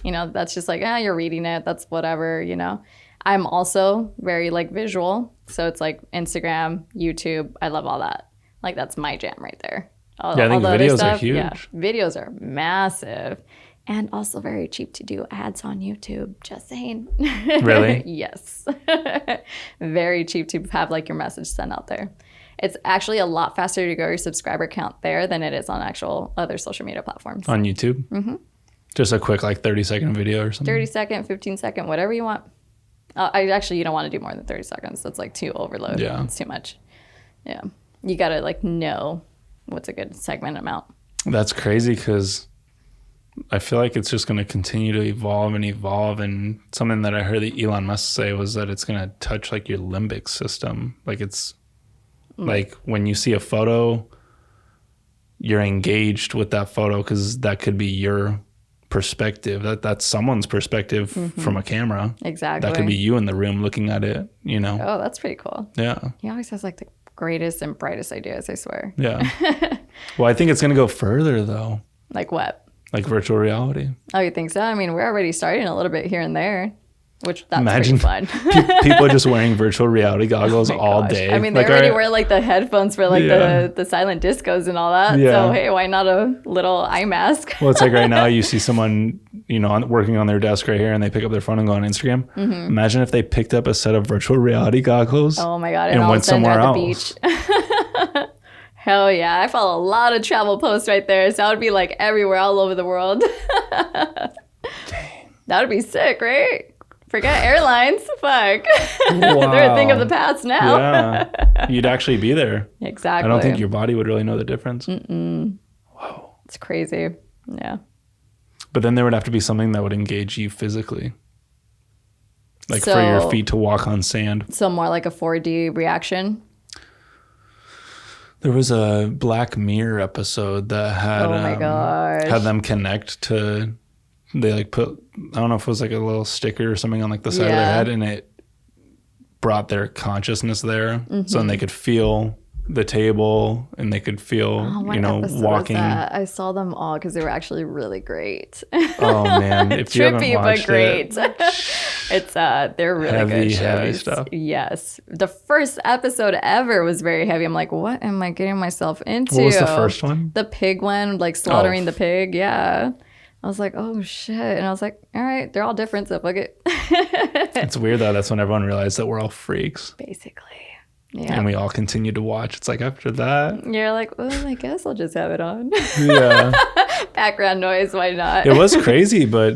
you know, that's just like, you're reading it. That's whatever, you know. I'm also very like visual. So it's like Instagram, YouTube. I love all that. Like that's my jam right there. I think videos are huge. Yeah, videos are massive. And also very cheap to do ads on YouTube. Just saying. Really? Yes. Very cheap to have like your message sent out there. It's actually a lot faster to grow your subscriber count there than it is on actual other social media platforms. On YouTube? Mm-hmm. Just a quick like 30-second video or something? 30-second, 15-second, whatever you want. You don't want to do more than 30 seconds. That's like too overload. Yeah. It's too much. Yeah. You got to like know what's a good segment amount. That's crazy because I feel like it's just going to continue to evolve. And something that I heard that Elon Musk say was that it's going to touch like your limbic system. Like it's like when you see a photo, you're engaged with that photo because that could be your perspective. That's someone's perspective from a camera. Exactly. That could be you in the room looking at it, you know? Oh, that's pretty cool. Yeah. He always has like the greatest and brightest ideas, I swear. Yeah. Well, I think it's going to go further though. Like what? Like virtual reality. Oh, you think so? I mean, we're already starting a little bit here and there, which that's Imagine pretty fun. People just wearing virtual reality goggles all day. I mean, they already wear like the headphones for like the silent discos and all that. Yeah. So, hey, why not a little eye mask? Well, it's like right now you see someone, you know, working on their desk right here and they pick up their phone and go on Instagram. Mm-hmm. Imagine if they picked up a set of virtual reality goggles. Oh my God. And went somewhere else. The beach. Hell yeah. I follow a lot of travel posts right there. So I would be like everywhere, all over the world. Dang. That would be sick, right? Forget airlines. Fuck. Wow. They're a thing of the past now. Yeah. You'd actually be there. Exactly. I don't think your body would really know the difference. Mm-mm. Whoa. It's crazy. Yeah. But then there would have to be something that would engage you physically. Like for your feet to walk on sand. So more like a 4D reaction? There was a Black Mirror episode that had them connect to, they like put, I don't know if it was like a little sticker or something on like the side of their head, and it brought their consciousness there. Mm-hmm. So then they could feel the table and they could feel, walking. I saw them all because they were actually really great. Oh man, if you haven't watched but great. It's they're really good shows. Heavy stuff. Yes, the first episode ever was very heavy. I'm like, what am I getting myself into? What was the first one? The pig one, like slaughtering the pig. Yeah. I was like, oh shit. And I was like, all right, they're all different, so fuck it. It's weird though. That's when everyone realized that we're all freaks. Basically. Yeah. And we all continue to watch. It's like after that. You're like, well, I guess I'll just have it on. Yeah. Background noise, why not? It was crazy, but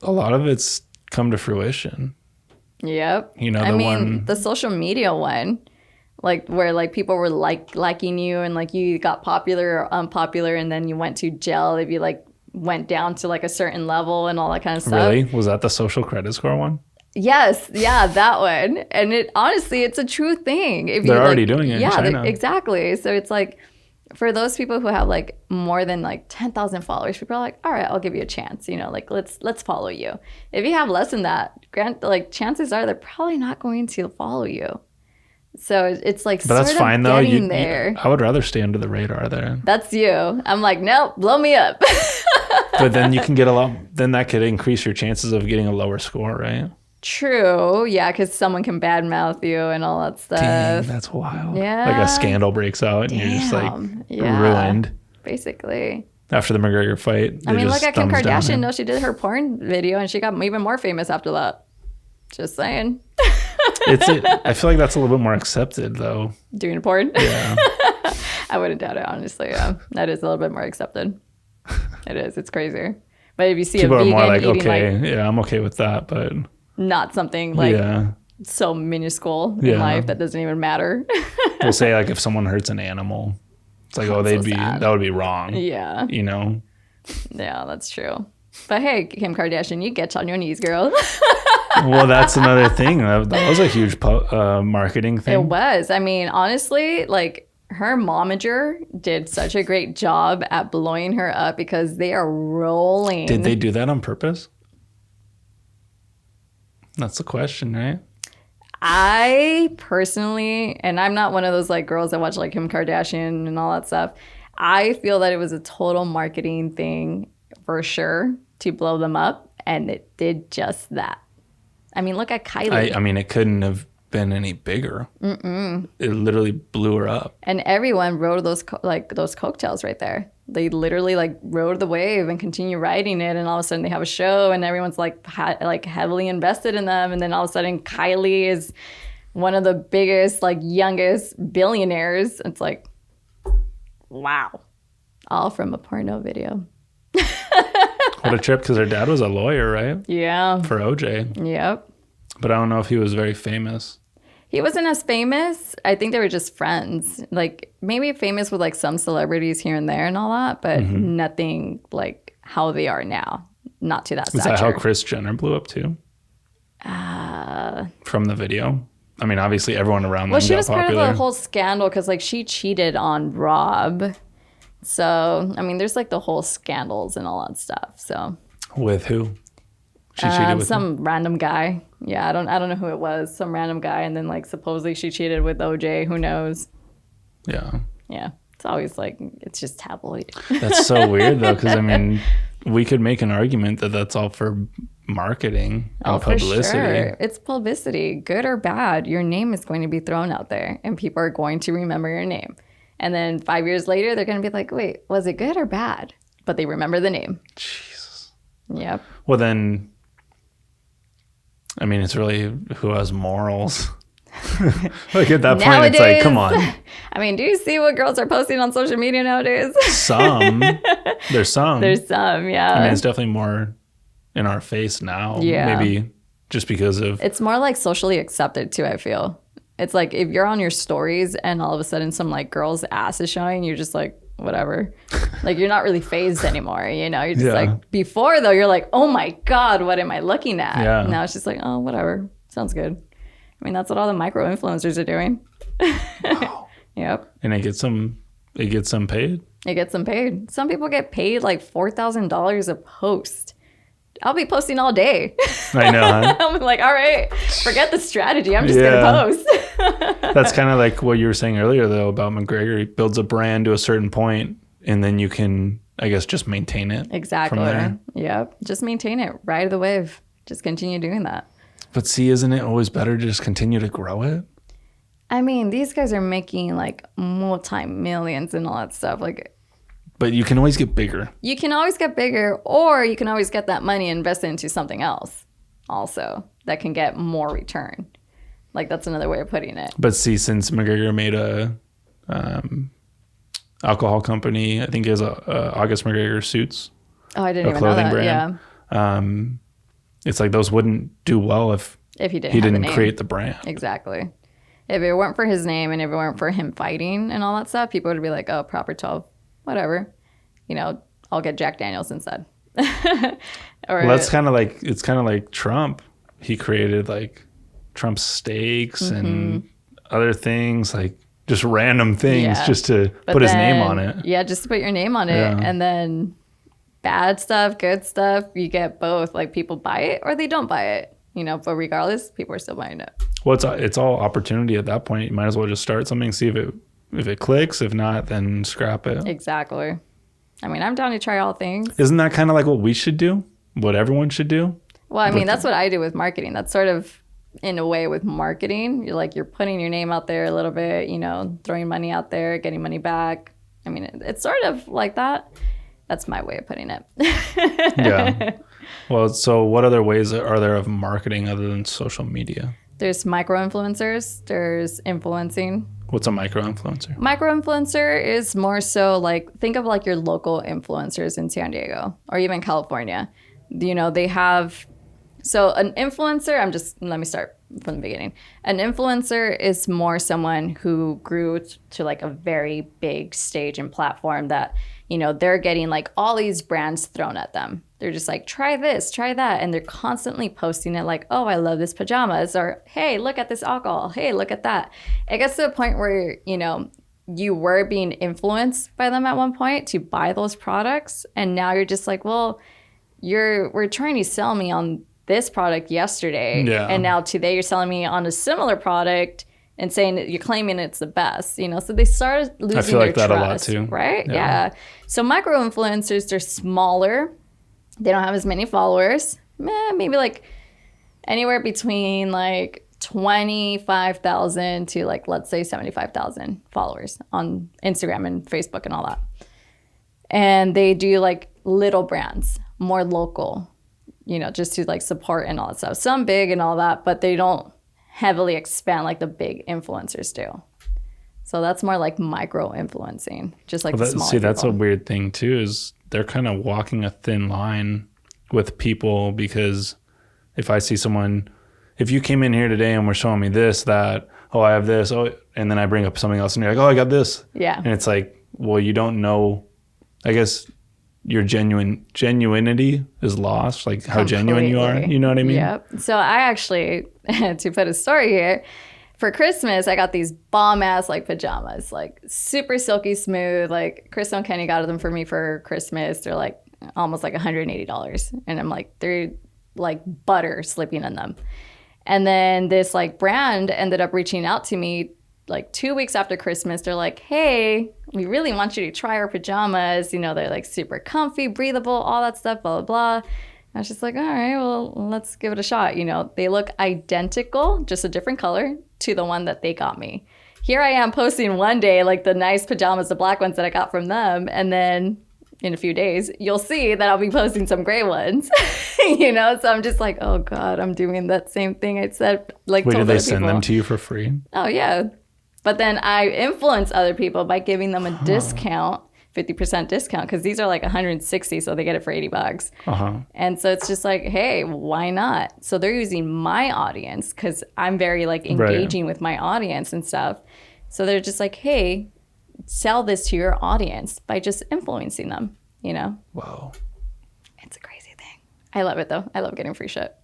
a lot of it's come to fruition. Yep. You know, the social media one, like where like people were liking you and like you got popular or unpopular and then you went to jail if you like went down to like a certain level and all that kind of stuff. Really? Was that the social credit score one? Yes, yeah, that one. And it honestly, it's a true thing. If they're already doing it in China. Exactly. So it's like, for those people who have like more than like 10,000 followers, people are like, all right, I'll give you a chance. You know, like let's follow you. If you have less than that, chances are they're probably not going to follow you. So it's like, but that's fine though. I would rather stay under the radar there. That's you. I'm like, nope, blow me up. But then you can get then that could increase your chances of getting a lower score, right? True. Yeah, because someone can badmouth you and all that stuff. Dang, that's wild. Yeah. Like a scandal breaks out and you're just like ruined. Basically. After the McGregor fight. I mean, look at Kim Kardashian. No, she did her porn video and she got even more famous after that. Just saying. I feel like that's a little bit more accepted though. Doing porn? Yeah. I wouldn't doubt it, honestly. Yeah. That is a little bit more accepted. It is. It's crazier. But if you see people a vegan are more like, eating okay, I'm okay with that, but not something like so minuscule in life that doesn't even matter. We'll say like if someone hurts an animal, it's like, that would be wrong. Yeah. You know? Yeah, that's true. But hey, Kim Kardashian, you get on your knees, girl. Well, that's another thing. That was a huge marketing thing. It was. I mean, honestly, like her momager did such a great job at blowing her up because they are rolling. Did they do that on purpose? That's the question, right? I personally, and I'm not one of those like girls that watch like Kim Kardashian and all that stuff. I feel that it was a total marketing thing for sure to blow them up, and it did just that. I mean, look at Kylie. I mean, it couldn't have been any bigger. It literally blew her up. And everyone rode those coattails right there. They literally like rode the wave and continue riding it, and all of a sudden they have a show, and everyone's like heavily invested in them. And then all of a sudden Kylie is one of the biggest, like youngest billionaires. It's like, wow, all from a porno video. What a trip, because her dad was a lawyer, right? Yeah. For OJ. Yep. But I don't know if he was very famous. He wasn't as famous. I think they were just friends. Like maybe famous with like some celebrities here and there and all that, but nothing like how they are now. Not to that stature. Is that how Kris Jenner blew up too? From the video? I mean, obviously everyone around them got popular. Well, she was part of the whole scandal because like she cheated on Rob. So, I mean, there's like the whole scandals and all that stuff. So with who? She cheated with some random guy. Yeah, I don't know who it was. Some random guy, and then like supposedly she cheated with OJ. Who knows? Yeah. Yeah. It's always like it's just tabloid. That's so weird though, because I mean, we could make an argument that that's all for marketing and publicity. For sure. It's publicity, good or bad. Your name is going to be thrown out there, and people are going to remember your name. And then 5 years later, they're going to be like, "Wait, was it good or bad?" But they remember the name. Jesus. Yep. Well then. I mean, it's really who has morals. Like at that point, it's like, come on. I mean, do you see what girls are posting on social media nowadays? Some. There's some. There's some, yeah. I mean, it's definitely more in our face now. Yeah. Maybe just because of... It's more like socially accepted too, I feel. It's like if you're on your stories and all of a sudden some like girl's ass is showing, you're just like, whatever. Like you're not really phased anymore, you know? You're just like, before though, you're like, oh my God, what am I looking at? Yeah. Now it's just like, oh, whatever. Sounds good. I mean, that's what all the micro influencers are doing. Wow. Yep. And it gets them paid? It gets them paid. Some people get paid like $4,000 a post. I'll be posting all day. I know, huh? I'm like, all right, forget the strategy. I'm just going to post. That's kind of like what you were saying earlier, though, about McGregor. He builds a brand to a certain point, and then you can, I guess, just maintain it. Exactly. From there. Yep. Just maintain it. Ride the wave. Just continue doing that. But see, isn't it always better to just continue to grow it? I mean, these guys are making like multi-millions and all that stuff. Like, but you can always get bigger. You can always get bigger, or you can always get that money and invest it into something else also that can get more return. Like, that's another way of putting it. But see, since McGregor made a alcohol company, I think it was August McGregor Suits. Oh, I didn't even know that. Brand. Yeah. It's like those wouldn't do well if he didn't create the brand. Exactly. If it weren't for his name and if it weren't for him fighting and all that stuff, people would be like, oh, Proper 12. Whatever, you know, I'll get Jack Daniels instead. Well, that's kind of like, it's kind of like Trump. He created like Trump steaks and other things, like just random things just to put his name on it. Yeah, just to put your name on it. Yeah. And then bad stuff, good stuff, you get both. Like people buy it or they don't buy it, you know, but regardless, people are still buying it. Well, it's all opportunity at that point. You might as well just start something, see if it clicks. If not, then scrap it. Exactly. I mean, I'm down to try all things. Isn't that kind of like what we should do? What everyone should do? Well, I mean, that's what I do with marketing. That's sort of in a way with marketing. You're putting your name out there a little bit, you know, throwing money out there, getting money back. I mean, it's sort of like that. That's my way of putting it. Yeah. Well, so what other ways are there of marketing other than social media? There's micro-influencers. There's influencing. What's a micro-influencer? Micro-influencer is more so like, think of like your local influencers in San Diego or even California. You know, they have, so an influencer, let me start from the beginning. An influencer is more someone who grew to like a very big stage and platform that, you know, they're getting like all these brands thrown at them. They're just like, try this, try that. And they're constantly posting it like, oh, I love this pajamas. Or, hey, look at this alcohol. Hey, look at that. It gets to a point where, you know, you were being influenced by them at one point to buy those products. And now you're just like, well, we're trying to sell me on this product yesterday. Yeah. And now today you're selling me on a similar product and saying that you're claiming it's the best, you know? So they started losing I feel like their that trust, a lot too. right? Yeah. So micro influencers, they're smaller. They don't have as many followers. Maybe like anywhere between like 25,000 to like, let's say 75,000 followers on Instagram and Facebook and all that. And they do like little brands, more local, you know, just to like support and all that stuff. Some big and all that, but they don't heavily expand like the big influencers do. So that's more like micro influencing, just like the smaller that's a people. weird thing too, is they're kind of walking a thin line with people, because if I see someone, if you came in here today and were showing me this, that, oh, I have this, oh, and then I bring up something else and you're like, oh, I got this. Yeah. And it's like, well, you don't know, I guess your genuinity is lost, like how genuine you are. Completely. You know what I mean? Yep. So I actually, to put a story here, for Christmas, I got these bomb ass like pajamas, like super silky smooth. Like Crystal and Kenny got them for me for Christmas. They're like almost like $180. And I'm like, they're like butter slipping in them. And then this like brand ended up reaching out to me like 2 weeks after Christmas. They're like, hey, we really want you to try our pajamas. You know, they're like super comfy, breathable, all that stuff, blah, blah, blah. I was just like, all right, well, let's give it a shot. You know, they look identical, just a different color to the one that they got me. Here I am posting one day, like the nice pajamas, the black ones that I got from them. And then in a few days, you'll see that I'll be posting some gray ones, you know? So I'm just like, oh God, I'm doing that same thing I said. Like, Wait, did they send them to you for free? Oh, yeah. But then I influence other people by giving them a discount, 50% discount, because these are like 160, so they get it for $80. And so it's just like, hey, why not? So they're using my audience, because I'm very like engaging with my audience and stuff. So they're just like, hey, sell this to your audience by just influencing them, you know? Wow. It's a crazy thing. I love it though. I love getting free shit.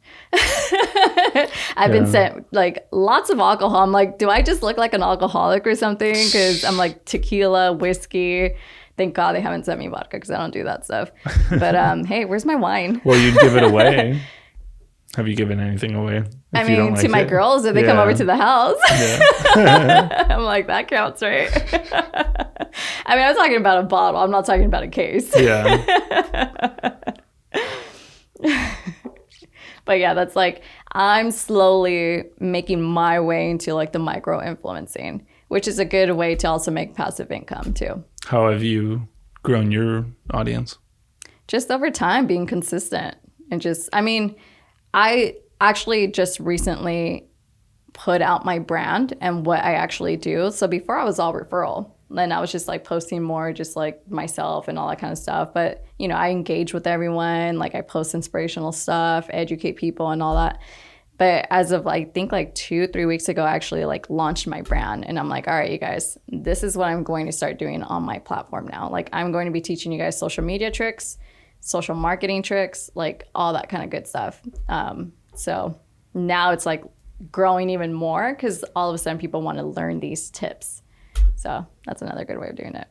I've been sent like lots of alcohol. I'm like, do I just look like an alcoholic or something? Because I'm like tequila, whiskey. Thank God they haven't sent me vodka, because I don't do that stuff. But hey, where's my wine? Well, you'd give it away. Have you given anything away? I mean, to my girls, if they come over to the house. Yeah. I'm like, that counts, right? I mean, I'm talking about a bottle. I'm not talking about a case. Yeah. But yeah, that's like, I'm slowly making my way into like the micro influencing, which is a good way to also make passive income too. How have you grown your audience? Just over time, being consistent and just, I mean, I actually just recently put out my brand and what I actually do. So before I was all referral. Then I was just like posting more just like myself and all that kind of stuff. But, you know, I engage with everyone. Like I post inspirational stuff, educate people and all that. But as of I think like 2-3 weeks ago, I actually like launched my brand. And I'm like, all right, you guys, this is what I'm going to start doing on my platform now. Like I'm going to be teaching you guys social media tricks, social marketing tricks, like all that kind of good stuff. So now it's like growing even more, because all of a sudden people want to learn these tips. So that's another good way of doing it.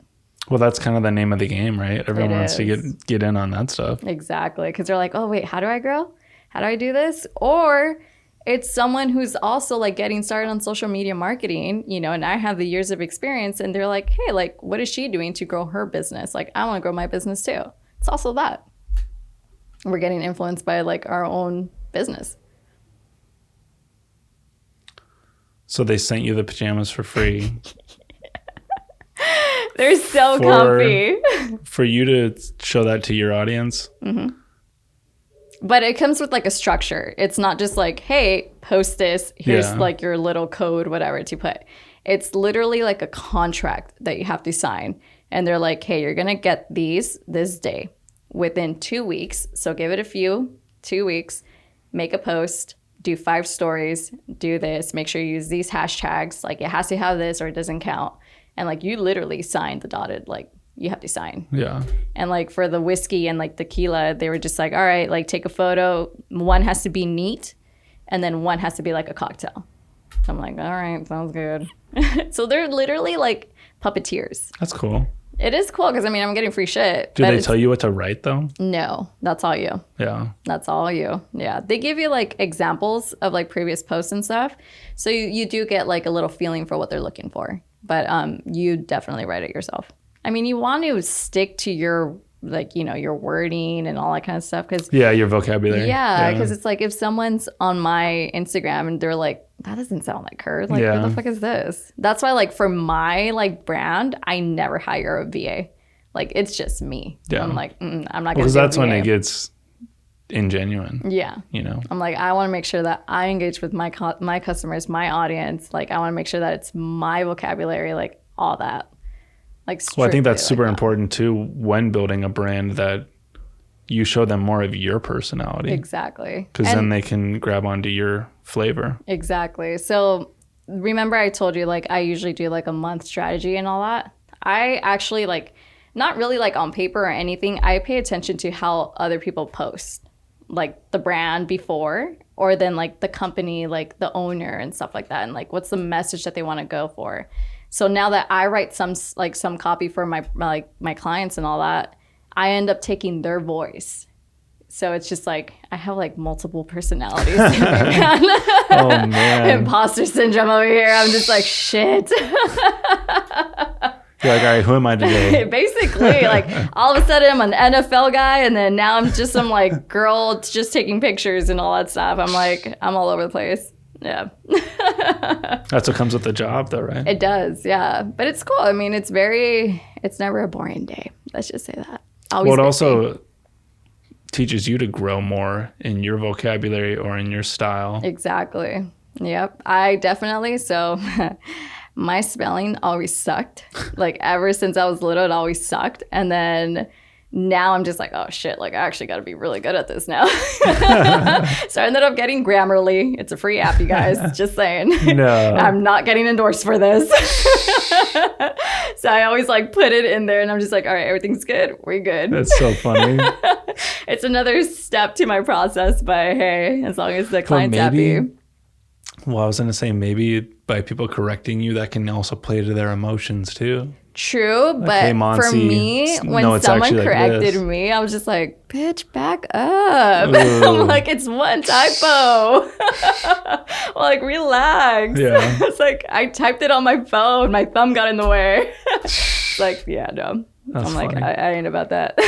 Well, that's kind of the name of the game, right? Everyone wants to get in on that stuff. Exactly. Because they're like, oh, wait, how do I grow? How do I do this? Or it's someone who's also like getting started on social media marketing, you know, and I have the years of experience, and they're like, hey, like, what is she doing to grow her business? Like, I want to grow my business too. It's also that. We're getting influenced by like our own business. So they sent you the pajamas for free. They're so comfy. For you to show that to your audience. Mm-hmm. But it comes with like a structure. It's not just like, hey, post this. Here's like your little code, whatever to put. It's literally like a contract that you have to sign. And they're like, hey, you're going to get these this day within 2 weeks. So give it 2 weeks, make a post, do 5 stories, do this, make sure you use these hashtags. Like it has to have this or it doesn't count. And like you literally signed the dotted like, you have to sign. Yeah. And like for the whiskey and like tequila, they were just like, all right, like take a photo. One has to be neat, and then one has to be like a cocktail. So I'm like, all right, sounds good. So they're literally like puppeteers. That's cool. It is cool because I mean I'm getting free shit. Do they tell you what to write though? No, that's all you. Yeah. That's all you. Yeah. They give you like examples of like previous posts and stuff. So you do get like a little feeling for what they're looking for. But you definitely write it yourself. I mean, you want to stick to your like, you know, your wording and all that kind of stuff. Yeah, your vocabulary. Yeah, because it's like if someone's on my Instagram and they're like, that doesn't sound like her. Like, what the fuck is this? That's why, like, for my like brand, I never hire a VA. Like, it's just me. Yeah. I'm like, I'm not gonna. Because that's when it gets ingenuine. Yeah. You know. I'm like, I want to make sure that I engage with my customers, my audience. Like, I want to make sure that it's my vocabulary, like all that. Like, well, I think that's super important too when building a brand, that you show them more of your personality. Exactly. Because then they can grab onto your flavor. Exactly. So remember I told you like I usually do like a month strategy and all that. I actually like not really like on paper or anything. I pay attention to how other people post, like the brand before, or then like the company, like the owner and stuff like that, and like what's the message that they want to go for. So now that I write some copy for my clients and all that, I end up taking their voice. So it's just like I have like multiple personalities. Oh man. Imposter syndrome over here. I'm just like shit. You're like, all right, who am I today? Basically, like all of a sudden I'm an NFL guy, and then now I'm just some like girl just taking pictures and all that stuff. I'm like, I'm all over the place. Yeah. That's what comes with the job though, right? It does, yeah. But it's cool. I mean, it's never a boring day. Let's just say that. Well, it also teaches you to grow more in your vocabulary or in your style. Exactly. Yep. I definitely, so my spelling always sucked. Like ever since I was little, it always sucked. And then now I'm just like, oh shit, like I actually got to be really good at this now. So I ended up getting Grammarly. It's a free app, you guys. Just saying. No. I'm not getting endorsed for this. So I always like put it in there and I'm just like, all right, everything's good. We're good. That's so funny. It's another step to my process, but hey, as long as the client's happy. Well, I was going to say maybe by people correcting you, that can also play to their emotions too. True, like, but hey, Moncy, for me, when someone corrected me, I was just like, bitch, back up. I'm like, it's one typo. Like, relax. Yeah. It's like, I typed it on my phone. My thumb got in the way. It's like, yeah, no. That's I'm funny. like, I ain't about that.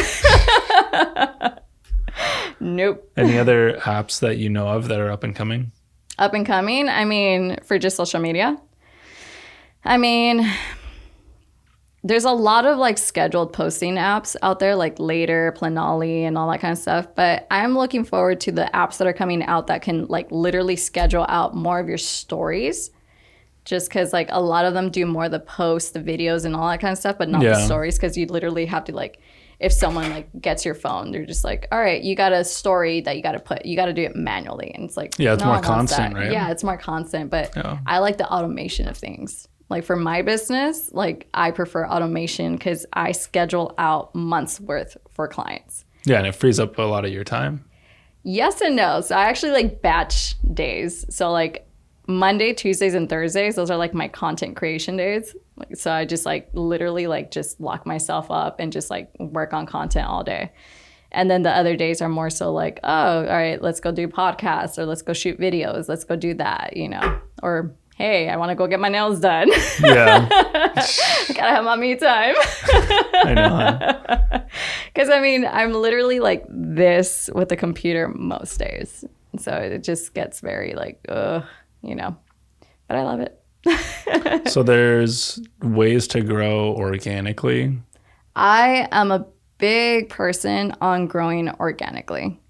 Nope. Any other apps that you know of that are up and coming? Up and coming? I mean, for just social media? I mean, there's a lot of like scheduled posting apps out there, like Later, Planoli, and all that kind of stuff. But I'm looking forward to the apps that are coming out that can like literally schedule out more of your stories. Just because like a lot of them do more of the posts, the videos, and all that kind of stuff, but not the stories. Because you literally have to like, if someone like gets your phone, they're just like, all right, you got a story that you got to put, you got to do it manually. And it's like, yeah, it's more constant, right? Yeah, it's more constant. But I like the automation of things. Like for my business, like I prefer automation because I schedule out months worth for clients. Yeah, and it frees up a lot of your time. Yes and no. So I actually like batch days. So like Monday, Tuesdays, and Thursdays, those are like my content creation days. Like, so I just like literally like just lock myself up and just like work on content all day. And then the other days are more so like, oh, all right, let's go do podcasts or let's go shoot videos. Let's go do that, you know, or hey, I want to go get my nails done. Yeah. I gotta have my me time. I know. Because I mean, I'm literally like this with the computer most days. So it just gets very like, you know, but I love it. So there's ways to grow organically. I am a big person on growing organically.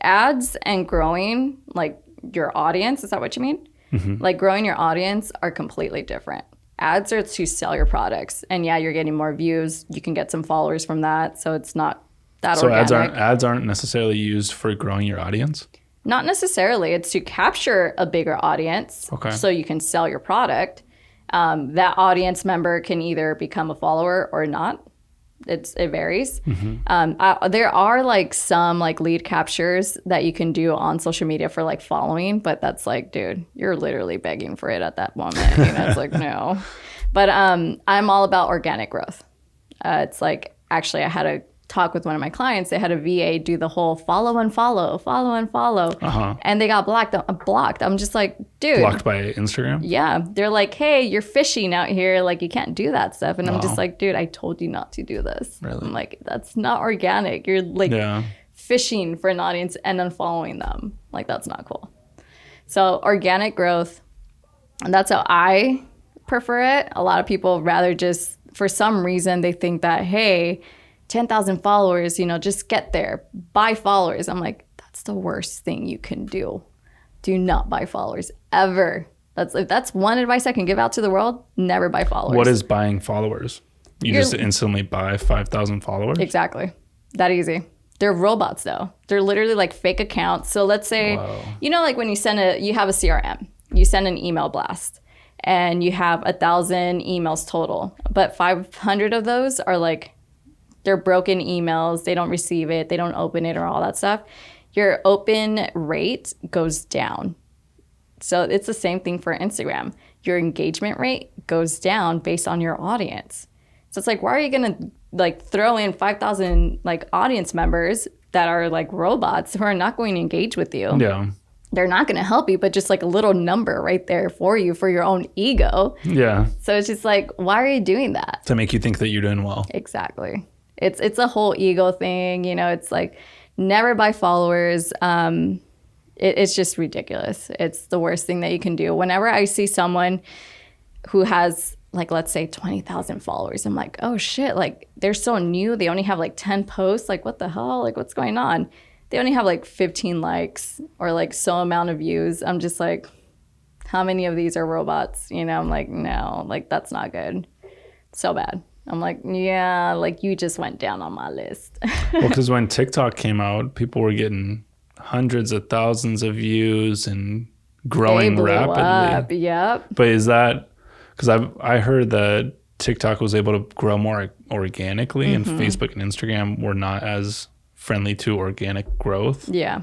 Ads and growing like your audience, is that what you mean? Mm-hmm. Like growing your audience are completely different. Ads are to sell your products. And yeah, you're getting more views. You can get some followers from that. So it's not that organic. So ads aren't necessarily used for growing your audience? Not necessarily. It's to capture a bigger audience so you can sell your product. That audience member can either become a follower or not. It varies. There are like some like lead captures that you can do on social media for like following, but that's like, dude, you're literally begging for it at that moment. You know, it's like, no. But I'm all about organic growth. It's like, actually, I had a talk with one of my clients. They had a VA do the whole follow and follow, and they got blocked. I'm just like, dude. Blocked by Instagram? Yeah. They're like, hey, you're fishing out here. Like, you can't do that stuff. And I'm just like, dude, I told you not to do this. Really? I'm like, that's not organic. You're like fishing for an audience and unfollowing them. Like, that's not cool. So organic growth, and that's how I prefer it. A lot of people rather just, for some reason, they think that, hey, 10,000 followers, you know, just get there, buy followers. I'm like, that's the worst thing you can do. Do not buy followers ever. That's one advice I can give out to the world. Never buy followers. What is buying followers? You just instantly buy 5,000 followers? Exactly. That easy. They're robots though. They're literally like fake accounts. So let's say, you know, like when you have a CRM, you send an email blast and you have 1,000 emails total, but 500 of those are like, they're broken emails, they don't receive it, they don't open it or all that stuff. Your open rate goes down. So it's the same thing for Instagram. Your engagement rate goes down based on your audience. So it's like, why are you gonna like throw in 5,000 like audience members that are like robots who are not going to engage with you? Yeah. They're not going to help you, but just like a little number right there for you for your own ego. Yeah. So it's just like, why are you doing that? To make you think that you're doing well. Exactly. It's a whole ego thing, you know. It's like never buy followers. It's just ridiculous. It's the worst thing that you can do. Whenever I see someone who has like, let's say 20,000 followers, I'm like, oh shit, like they're so new. They only have like 10 posts. Like what the hell? Like what's going on? They only have like 15 likes or like so amount of views. I'm just like, how many of these are robots? You know, I'm like, no, like that's not good. So bad. I'm like, yeah, like you just went down on my list. Well, because when TikTok came out, people were getting hundreds of thousands of views and growing rapidly. Up. Yep. But is that because I heard that TikTok was able to grow more organically, and Facebook and Instagram were not as friendly to organic growth? Yeah.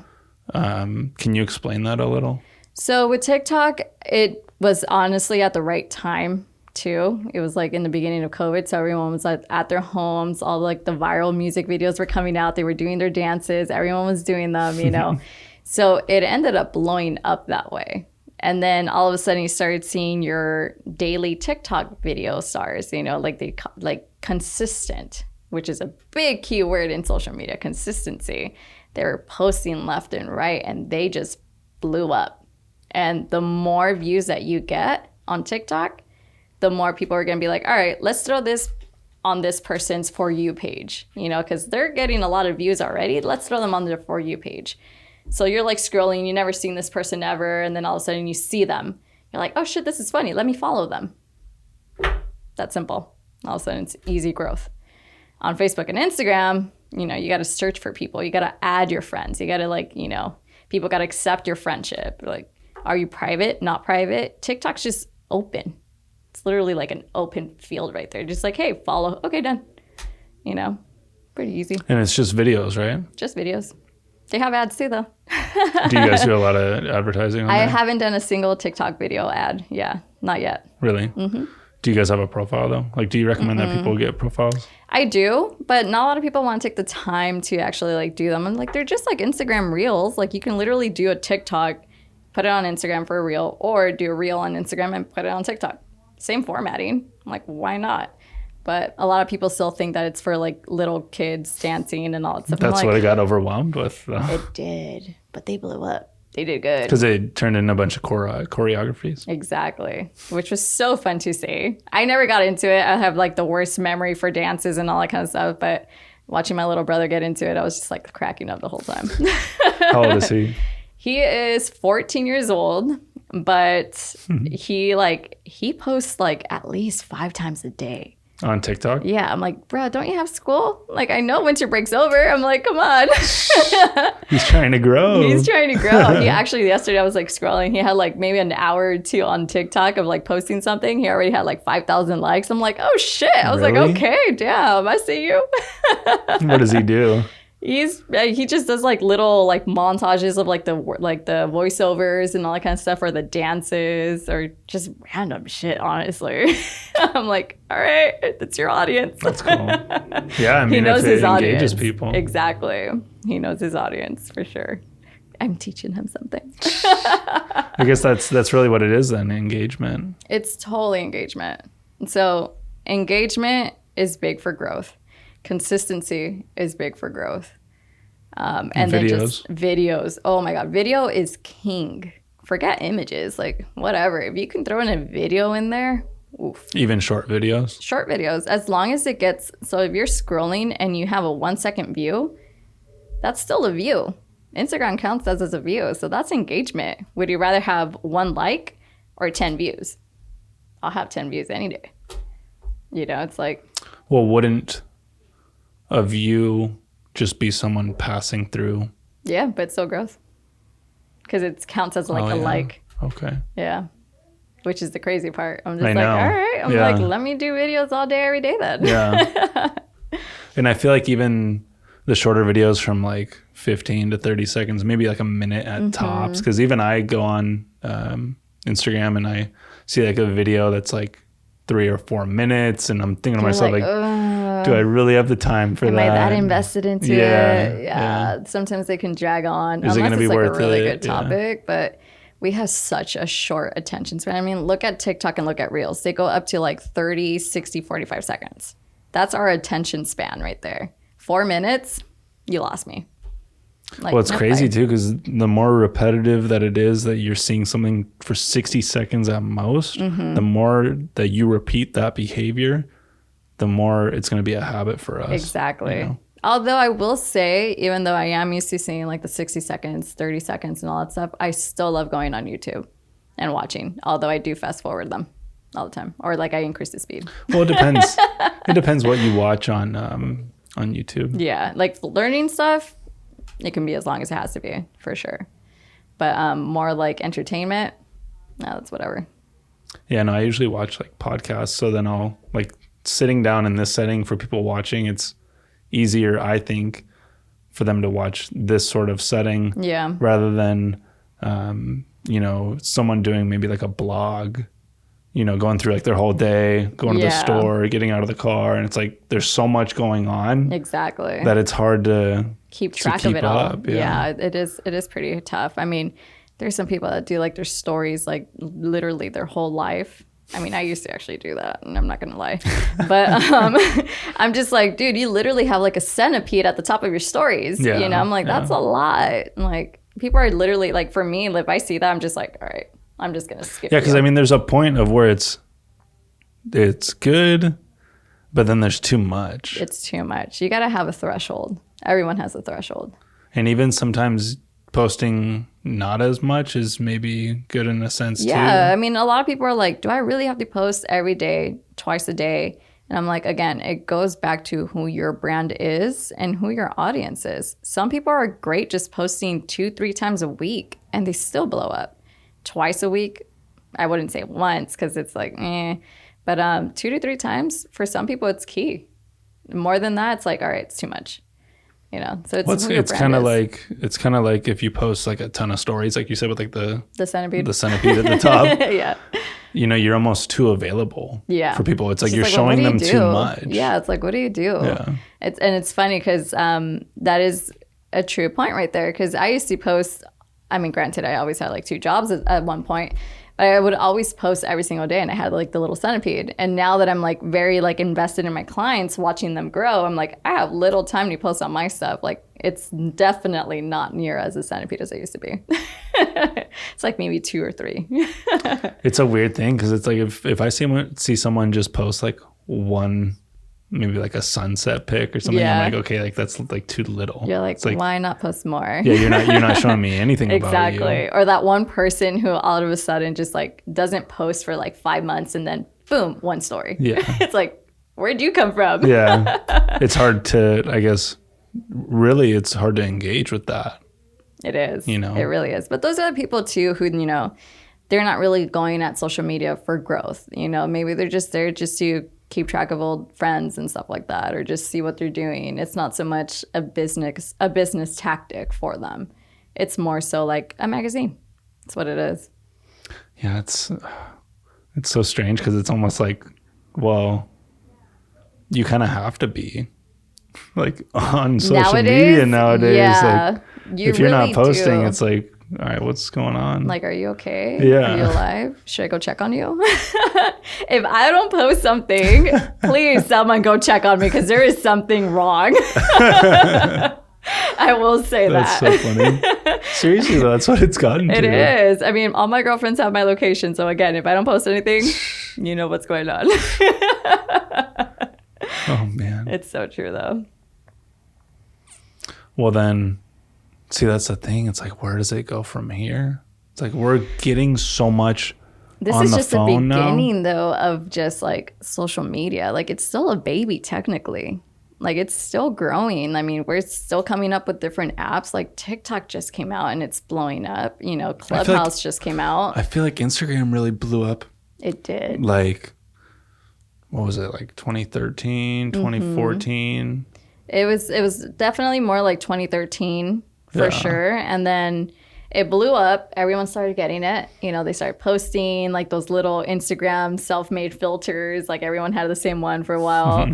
Can you explain that a little? So with TikTok, it was honestly at the right time too. It was like in the beginning of COVID, so everyone was like at their homes. All like the viral music videos were coming out. They were doing their dances. Everyone was doing them, you know. So it ended up blowing up that way. And then all of a sudden you started seeing your daily TikTok video stars, you know, like consistent, which is a big key word in social media, consistency. They were posting left and right and they just blew up. And the more views that you get on TikTok, the more people are going to be like, all right, let's throw this on this person's For You page, you know, because they're getting a lot of views already. Let's throw them on their For You page. So you're like scrolling, you never seen this person ever, and then all of a sudden you see them. You're like, oh shit, this is funny. Let me follow them. That simple. All of a sudden it's easy growth. On Facebook and Instagram, you know, you got to search for people. You got to add your friends. You got to like, you know, people got to accept your friendship. Like, are you private, not private? TikTok's just open. It's literally like an open field right there. Just like, hey, follow. Okay, done. You know, pretty easy. And it's just videos, right? Just videos. They have ads too, though. Do you guys do a lot of advertising on I there? haven't done a single TikTok video ad. Yeah, not yet. Really? Mm-hmm. Do you guys have a profile, though? Like, do you recommend that people get profiles? I do, but not a lot of people want to take the time to actually, like, do them. And, like, they're just, like, Instagram Reels. Like, you can literally do a TikTok, put it on Instagram for a Reel, or do a Reel on Instagram and put it on TikTok. Same formatting. I'm like, why not? But a lot of people still think that it's for like little kids dancing and all that stuff. That's what I got overwhelmed with. It did, but they blew up. They did good. Because they turned in a bunch of choreographies. Exactly, which was so fun to see. I never got into it. I have like the worst memory for dances and all that kind of stuff. But watching my little brother get into it, I was just like cracking up the whole time. How old is he? He is 14 years old. But he posts like at least 5 times a day. On TikTok? Yeah, I'm like, bro, don't you have school? Like, I know winter break's over. I'm like, come on. He's trying to grow. He's trying to grow. He actually, yesterday I was like scrolling. He had like maybe an hour or two on TikTok of like posting something. He already had like 5,000 likes. I'm like, oh shit. I was like, okay, damn, I see you. What does he do? He just does like little like montages of like the voiceovers and all that kind of stuff, or the dances, or just random shit, honestly. I'm like, all right, that's your audience. That's cool. Yeah, I mean, he knows if it his engages audience. people. Exactly. He knows his audience for sure. I'm teaching him something. I guess that's really what it is then, engagement. It's totally engagement. So engagement is big for growth. Consistency is big for growth. And videos. then just videos. Oh my God. Video is king. Forget images. Like, whatever. If you can throw in a video in there, oof. Even short videos? Short videos. As long as it gets... So if you're scrolling and you have a 1 second view, that's still a view. Instagram counts as a view. So that's engagement. Would you rather have 1 like or 10 views? I'll have 10 views any day. You know, it's like... Well, wouldn't a view just be someone passing through? Yeah, but it's still growth. Because it counts as like a like. Okay. Yeah. Which is the crazy part. I'm just I like, know. all right. I'm like, let me do videos all day, every day then. Yeah. And I feel like even the shorter videos from like 15 to 30 seconds, maybe like a minute at tops. Because even I go on Instagram and I see like a video that's like 3 or 4 minutes, and I'm thinking to myself, like, do I really have the time for that? Am I that invested into it? Yeah. Sometimes they can drag on. Is it going to be like worth a really it? good topic, but we have such a short attention span. I mean, look at TikTok and look at Reels. They go up to like 30, 60, 45 seconds. That's our attention span right there. 4 minutes, you lost me. Like, Well, it's crazy too, because the more repetitive that it is, that you're seeing something for 60 seconds at most, the more that you repeat that behavior, the more it's going to be a habit for us. Exactly. You know? Although I will say, even though I am used to seeing like the 60 seconds, 30 seconds and all that stuff, I still love going on YouTube and watching. Although I do fast forward them all the time, or like I increase the speed. Well, it depends. It depends what you watch on YouTube. Yeah. Like learning stuff, it can be as long as it has to be, for sure. But more like entertainment, no, that's whatever. Yeah, no, I usually watch like podcasts. So then I'll like sitting down in this setting for people watching. It's easier, I think, for them to watch this sort of setting. Yeah. Rather than, someone doing maybe like a blog, going through like their whole day, going to the store, getting out of the car. And it's like, there's so much going on. Exactly. That it's hard to keep track of it all. Up, yeah, it is pretty tough. I mean, there's some people that do like their stories, like literally their whole life. I mean, I used to actually do that, and I'm not gonna lie, but I'm just like, dude, you literally have like a centipede at the top of your stories. Yeah, I'm like, that's a lot. Like, people are literally like, for me, if I see that, I'm just like, all right, I'm just gonna skip. Yeah, because I mean, there's a point of where it's good, but then there's too much. It's too much. You gotta have a threshold. Everyone has a threshold. And even sometimes posting not as much is maybe good in a sense too. Yeah, I mean, a lot of people are like, do I really have to post every day, twice a day? And I'm like, again, it goes back to who your brand is and who your audience is. Some people are great just posting 2-3 times a week and they still blow up. Twice a week, I wouldn't say once because it's like, but 2 to 3 times, for some people, it's key. More than that, it's like, all right, it's too much. So it's kind of like if you post like a ton of stories, like you said, with like the centipede at the top. Yeah. You're almost too available. Yeah. For people, it's like you're showing them too much. Yeah, it's like, what do you do? Yeah. It's funny because that is a true point right there. Because I used to post. I mean, granted, I always had like 2 jobs at one point. I would always post every single day, and I had like the little centipede. And now that I'm like very like invested in my clients, watching them grow, I'm like, I have little time to post on my stuff. Like, it's definitely not near as a centipede as it used to be. It's like maybe 2 or 3. It's a weird thing because it's like if I see someone just post like one, maybe like a sunset pic or something, I'm like, okay, like that's like too little. You're like, why not post more? Yeah, you're not showing me anything about you. Exactly. Or that one person who all of a sudden just like doesn't post for like 5 months and then boom, 1 story. Yeah. It's like, Where'd you come from? Yeah. It's hard to, I guess, really, it's hard to engage with that. It is. You know? It really is. But those are the people too who, you know, they're not really going at social media for growth. You know, maybe they're just there just to keep track of old friends and stuff like that, or just see what they're doing. It's not so much a business tactic for them. It's more so like a magazine. That's what it is. Yeah, it's so strange because it's almost like, well, you kind of have to be like on social media nowadays. Yeah, like, if you're really not posting, do. it's like, all right, what's going on? Like, are you okay? Yeah. Are you alive? Should I go check on you? If I don't post something, please someone go check on me because there is something wrong. I will say That's that. so funny. Seriously, though, that's what it's gotten to. It is. I mean, all my girlfriends have my location. So again, if I don't post anything, you know what's going on. Oh, man. It's so true, though. Well, then, see, that's the thing. It's like, where does it go from here? It's like we're getting so much This on is the just the phone beginning, now. though, of just like social media. Like, it's still a baby, technically. Like, it's still growing. I mean, we're still coming up with different apps. Like, TikTok just came out and it's blowing up. You know, Clubhouse just came out. I feel like Instagram really blew up. It did. Like, what was it? Like 2013, 2014? It was definitely more like 2013 for sure. And then it blew up. Everyone started getting it. You know, they started posting like those little Instagram self-made filters. Like, everyone had the same one for a while.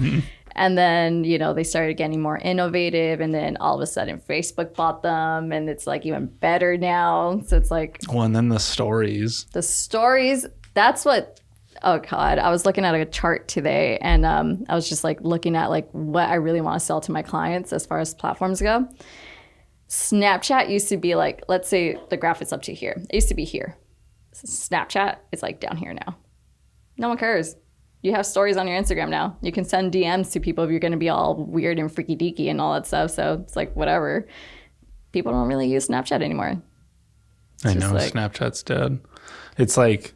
And then, you know, they started getting more innovative. And then all of a sudden Facebook bought them. And it's like even better now. So it's like. Well, and then the stories. The stories, that's what. Oh, God. I was looking at a chart today. And I was just like looking at like what I really want to sell to my clients as far as platforms go. Snapchat used to be like, let's say the graph is up to here. It used to be here. Snapchat is like down here now. No one cares. You have stories on your Instagram now. You can send DMs to people if you're going to be all weird and freaky deaky and all that stuff. So it's like, whatever. People don't really use Snapchat anymore. I know, like, Snapchat's dead. It's like,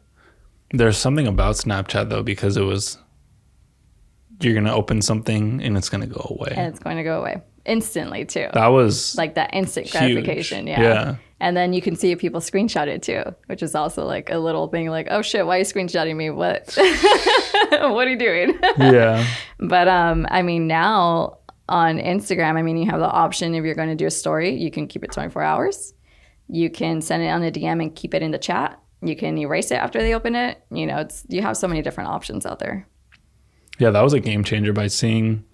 there's something about Snapchat, though, because it was, you're going to open something and it's going to go away. And it's going to go away instantly, too. That was like that instant huge. gratification. Yeah. And then you can see if people screenshot it, too, which is also like a little thing like, oh, shit, why are you screenshotting me? What? What are you doing? Yeah. But I mean, now on Instagram, I mean, you have the option if you're going to do a story, you can keep it 24 hours. You can send it on a DM and keep it in the chat. You can erase it after they open it. You know, you have so many different options out there. Yeah, that was a game changer by seeing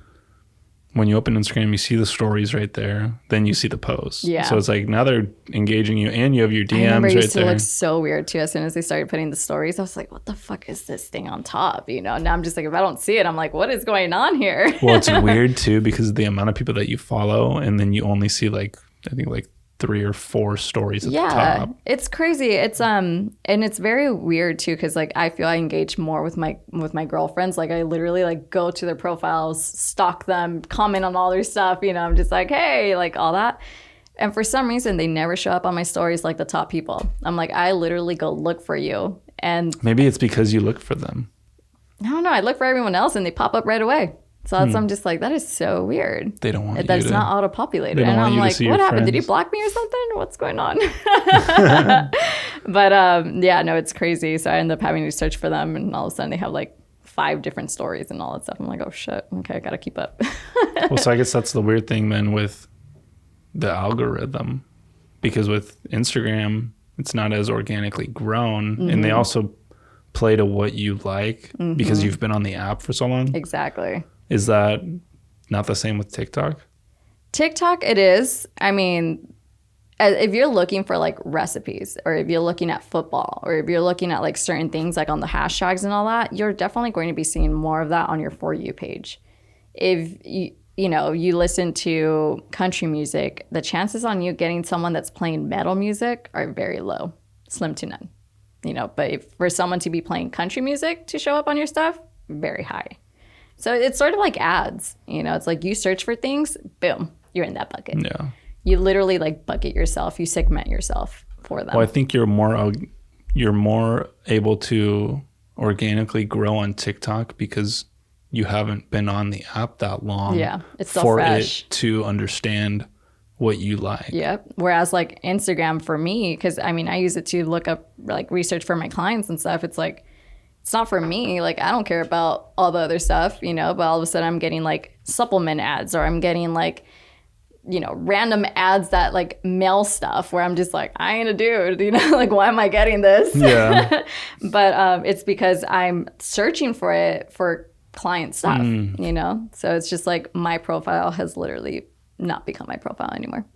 when you open Instagram, you see the stories right there. Then you see the posts. Yeah. So it's like now they're engaging you and you have your DMs I remember it right used to there. look so weird too. As soon as they started putting the stories, I was like, what the fuck is this thing on top? You know, now I'm just like, if I don't see it, I'm like, what is going on here? Well, it's weird too because of the amount of people that you follow and then you only see like, I think like 3 or 4 stories at the top. It's crazy. It's and it's very weird too because like I feel I engage more with my girlfriends. Like I literally like go to their profiles, stalk them, comment on all their stuff. You know, I'm just like, hey, like all that. And for some reason, they never show up on my stories like the top people. I'm like, I literally go look for you, and maybe it's because you look for them. I don't know. I look for everyone else, and they pop up right away. So that's, I'm just like, that is so weird. They don't want That's you to. not auto-populated. They don't And want I'm you to like, see what your happened? Did he friends. block me or something? What's going on? But yeah, no, it's crazy. So I end up having to search for them, and all of a sudden they have like 5 different stories and all that stuff. I'm like, oh shit. Okay, I gotta keep up. Well, so I guess that's the weird thing then with the algorithm, because with Instagram, it's not as organically grown, and they also play to what you like because you've been on the app for so long. Exactly. Is that not the same with TikTok? TikTok, it is. I mean, if you're looking for like recipes, or if you're looking at football, or if you're looking at like certain things like on the hashtags and all that, you're definitely going to be seeing more of that on your For You page. If you know, you listen to country music, the chances on you getting someone that's playing metal music are very low, slim to none. You know, but if for someone to be playing country music to show up on your stuff, very high. So it's sort of like ads, you know, it's like you search for things, boom, you're in that bucket. Yeah. You literally like bucket yourself, you segment yourself for them. Well, I think you're more able to organically grow on TikTok because you haven't been on the app that long. Yeah, it's still for fresh. it to understand what you like. Yep. Whereas like Instagram for me, because I mean, I use it to look up like research for my clients and stuff. It's like, it's not for me. Like, I don't care about all the other stuff, you know, but all of a sudden I'm getting like supplement ads, or I'm getting like, you know, random ads that like mail stuff where I'm just like, I ain't a dude, you know, like, why am I getting this? Yeah. But it's because I'm searching for it for client stuff, you know? So it's just like my profile has literally not become my profile anymore.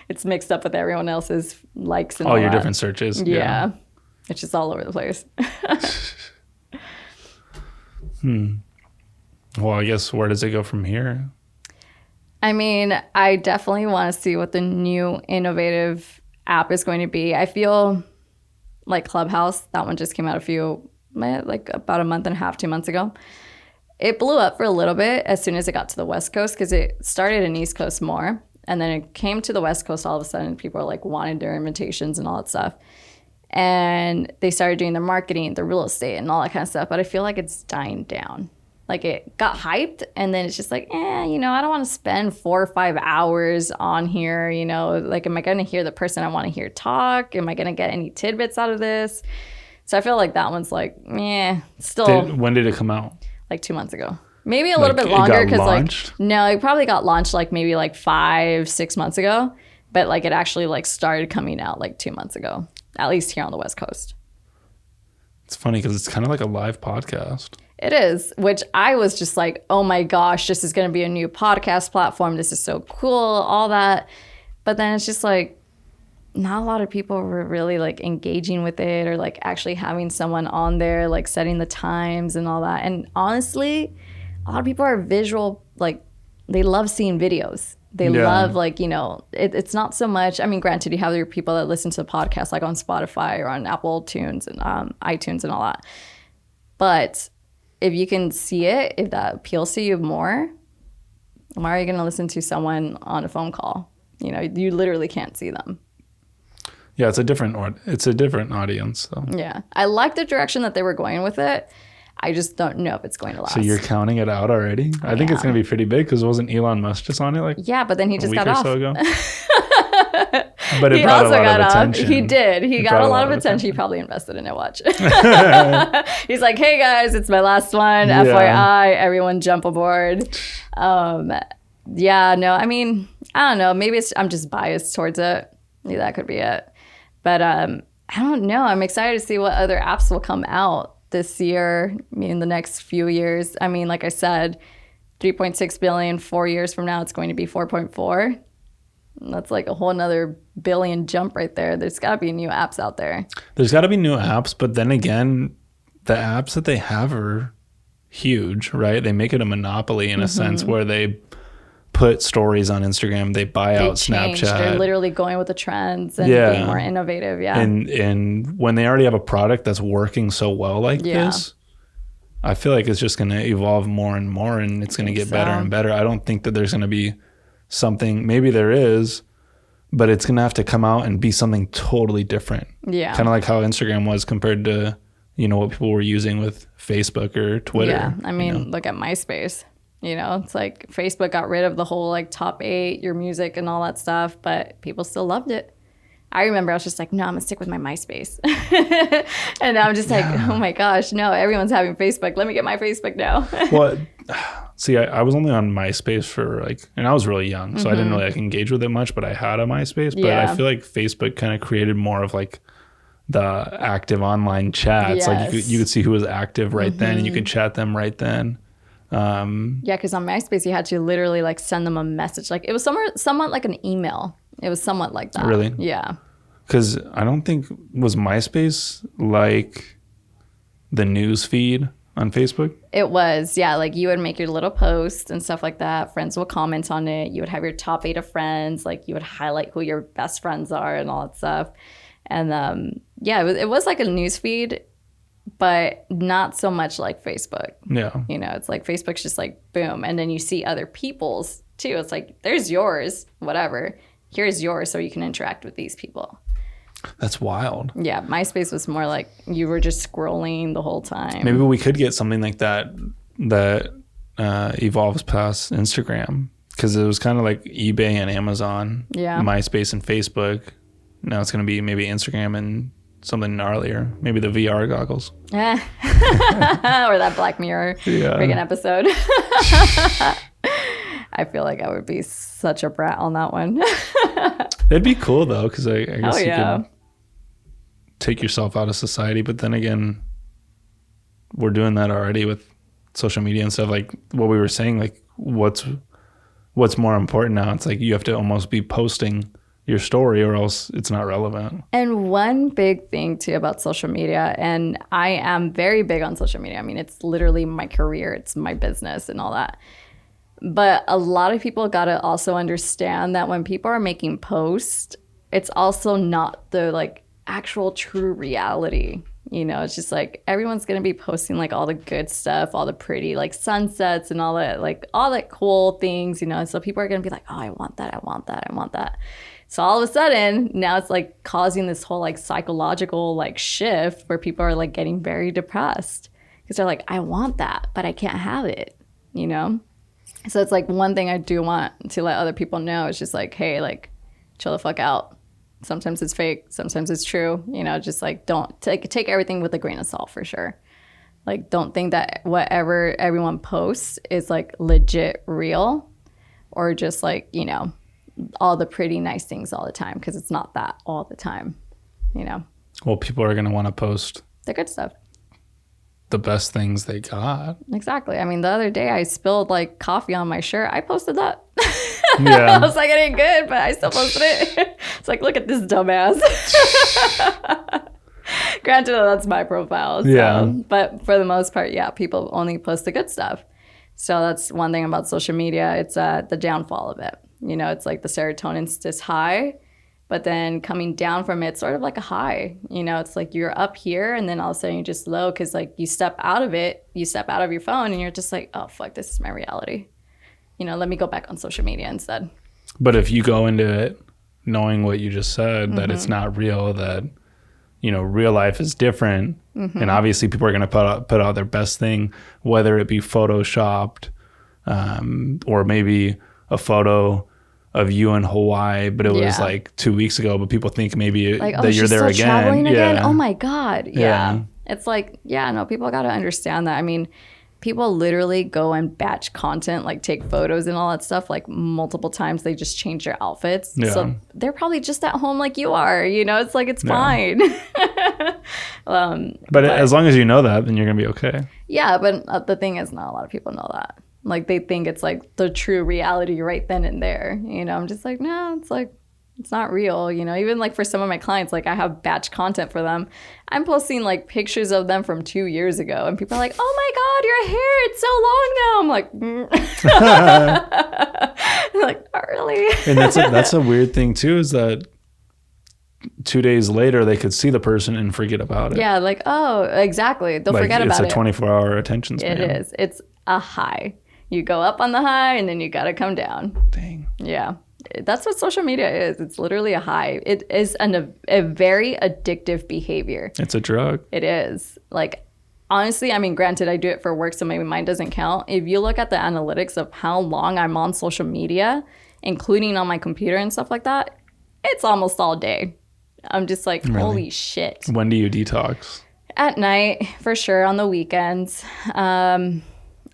It's mixed up with everyone else's likes and all your that. different searches. Yeah. It's just all over the place. Well, I guess where does it go from here? I mean, I definitely want to see what the new innovative app is going to be. I feel like Clubhouse, that one just came out like about a month and a half, 2 months ago. It blew up for a little bit as soon as it got to the West Coast, because it started in East Coast more. And then it came to the West Coast all of a sudden. People were like wanting their invitations and all that stuff. And they started doing their marketing, their real estate and all that kind of stuff. But I feel like it's dying down. Like, it got hyped and then it's just like, you know, I don't want to spend 4 or 5 hours on here. You know, like, am I going to hear the person I want to hear talk? Am I going to get any tidbits out of this? So I feel like that one's like, still. When did it come out? Like 2 months ago. Maybe a little bit longer, because like, no, it probably got launched like maybe like 5-6 months ago. But like, it actually like started coming out like 2 months ago, at least here on the West Coast. It's funny because it's kind of like a live podcast. It is, which I was just like, oh my gosh, this is going to be a new podcast platform. This is so cool, all that. But then it's just like, not a lot of people were really like engaging with it, or like actually having someone on there, like setting the times and all that. And honestly, a lot of people are visual, like they love seeing videos. They love like, you know, it's not so much. I mean, granted, you have your people that listen to podcasts like on Spotify or on Apple Tunes and iTunes and all that. But if you can see it, if that appeals to you more, why are you going to listen to someone on a phone call? You know, you literally can't see them. Yeah, it's a different audience. So. Yeah. I like the direction that they were going with it. I just don't know if it's going to last. So you're counting it out already? I think it's going to be pretty big, because wasn't Elon Musk just on it like but then he just got off. A week or so ago? But it brought a lot of attention. He did. He got a lot of attention. He probably invested in it. Watch. He's like, hey guys, it's my last one. Yeah. FYI, everyone jump aboard. Yeah, no, I mean, I don't know. Maybe I'm just biased towards it. Maybe that could be it. But I don't know. I'm excited to see what other apps will come out this year, in the next few years. I mean, like I said, 3.6 billion, 4 years from now, it's going to be 4.4. That's like a whole nother billion jump right there. There's got to be new apps out there. There's got to be new apps, but then again, the apps that they have are huge, right? They make it a monopoly in a sense, where they put stories on Instagram, they buy out Snapchat. They're literally going with the trends and being more innovative. Yeah. And when they already have a product that's working so well like this, I feel like it's just going to evolve more and more, and it's going to get better and better. I don't think that there's going to be something, maybe there is, but it's going to have to come out and be something totally different. Yeah. Kind of like how Instagram was compared to, you know, what people were using with Facebook or Twitter. Yeah. I mean, look at MySpace. You know, it's like Facebook got rid of the whole like top 8, your music and all that stuff, but people still loved it. I remember I was just like, no, I'm gonna stick with my MySpace. And now I'm just like, oh my gosh, no, everyone's having Facebook. Let me get my Facebook now. Well, see, I was only on MySpace for like, and I was really young, so I didn't really like engage with it much, but I had a MySpace. But I feel like Facebook kind of created more of like the active online chats. Like you could see who was active right then, and you could chat them right then. Because on MySpace you had to literally like send them a message. Like it was somewhat like an email. It was somewhat like that. Really? Yeah. Because I don't think, was MySpace like the news feed on Facebook? It was, yeah. Like you would make your little post and stuff like that. Friends would comment on it. You would have your top 8 of friends. Like you would highlight who your best friends are and all that stuff. And it was like a news feed, but not so much like Facebook. Yeah. You know, it's like Facebook's just like boom. And then you see other people's too. It's like, there's yours, whatever. Here's yours so you can interact with these people. That's wild. Yeah, MySpace was more like you were just scrolling the whole time. Maybe we could get something like that evolves past Instagram, because it was kind of like eBay and Amazon, MySpace and Facebook. Now it's going to be maybe Instagram and something gnarlier, maybe the VR goggles. Or that Black Mirror friggin' episode. I feel like I would be such a brat on that one. It'd be cool though, because I guess you could take yourself out of society. But then again, we're doing that already with social media and stuff. Like what we were saying, like what's more important now? It's like you have to almost be posting your story or else it's not relevant. And one big thing too about social media, and I am very big on social media. I mean, it's literally my career, it's my business and all that. But a lot of people got to also understand that when people are making posts, it's also not the like actual true reality. You know, it's just like everyone's going to be posting like all the good stuff, all the pretty like sunsets and all that cool things, you know. So people are going to be like, oh, I want that. I want that. I want that. So all of a sudden now it's like causing this whole like psychological like shift where people are like getting very depressed because they're like, I want that, but I can't have it, you know? So it's like one thing I do want to let other people know is just like, hey, like chill the fuck out. Sometimes it's fake, sometimes it's true, you know, just like don't take everything with a grain of salt for sure. Like don't think that whatever everyone posts is like legit real or just like, you know, all the pretty nice things all the time, because it's not that all the time, you know. Well, people are going to want to post the good stuff, the best things they got. Exactly. I mean, the other day I spilled like coffee on my shirt. I posted that. Yeah. I was like, it ain't good, but I still posted it. It's like, look at this dumbass. Granted, that's my profile. So. Yeah. But for the most part, yeah, people only post the good stuff. So that's one thing about social media. It's the downfall of it. You know, it's like the serotonin's just high, but then coming down from it, it's sort of like a high. You know, it's like you're up here and then all of a sudden you're just low because like you step out of it, you step out of your phone and you're just like, oh, fuck, this is my reality. You know, let me go back on social media instead. But if you go into it knowing what you just said, that it's not real, that, you know, real life is different. And obviously people are going to put out their best thing, whether it be photoshopped or maybe a photo of you in Hawaii, but it was like 2 weeks ago, but people think maybe like, that you're there again. Traveling again. Oh my God. Yeah. It's like, no, people got to understand that. I mean, people literally go and batch content, like take photos and all that stuff, like multiple times. They just change their outfits. Yeah. So they're probably just at home like you are, you know, it's like, it's fine. But as long as you know that, then you're going to be okay. Yeah. But the thing is, not a lot of people know that. Like they think it's like the true reality right then and there. You know, I'm just like, no, it's like, it's not real. You know, even like for some of my clients, like I have batch content for them. I'm posting like pictures of them from 2 years ago and people are like, oh my God, your hair, it's so long now. I'm like, like, not really. And that's a weird thing too, is that 2 days later they could see the person and forget about it. Yeah. Like, oh, exactly. They'll forget about it. It's a 24-hour attention span. It is. It's a high. You go up on the high and then you got to come down. Dang. Yeah. That's what social media is. It's literally a high. It is a very addictive behavior. It's a drug. It is. Like, honestly, I mean, granted, I do it for work, so maybe mine doesn't count. If you look at the analytics of how long I'm on social media, including on my computer and stuff like that, it's almost all day. I'm just like, really? Holy shit. When do you detox? At night, for sure. On the weekends.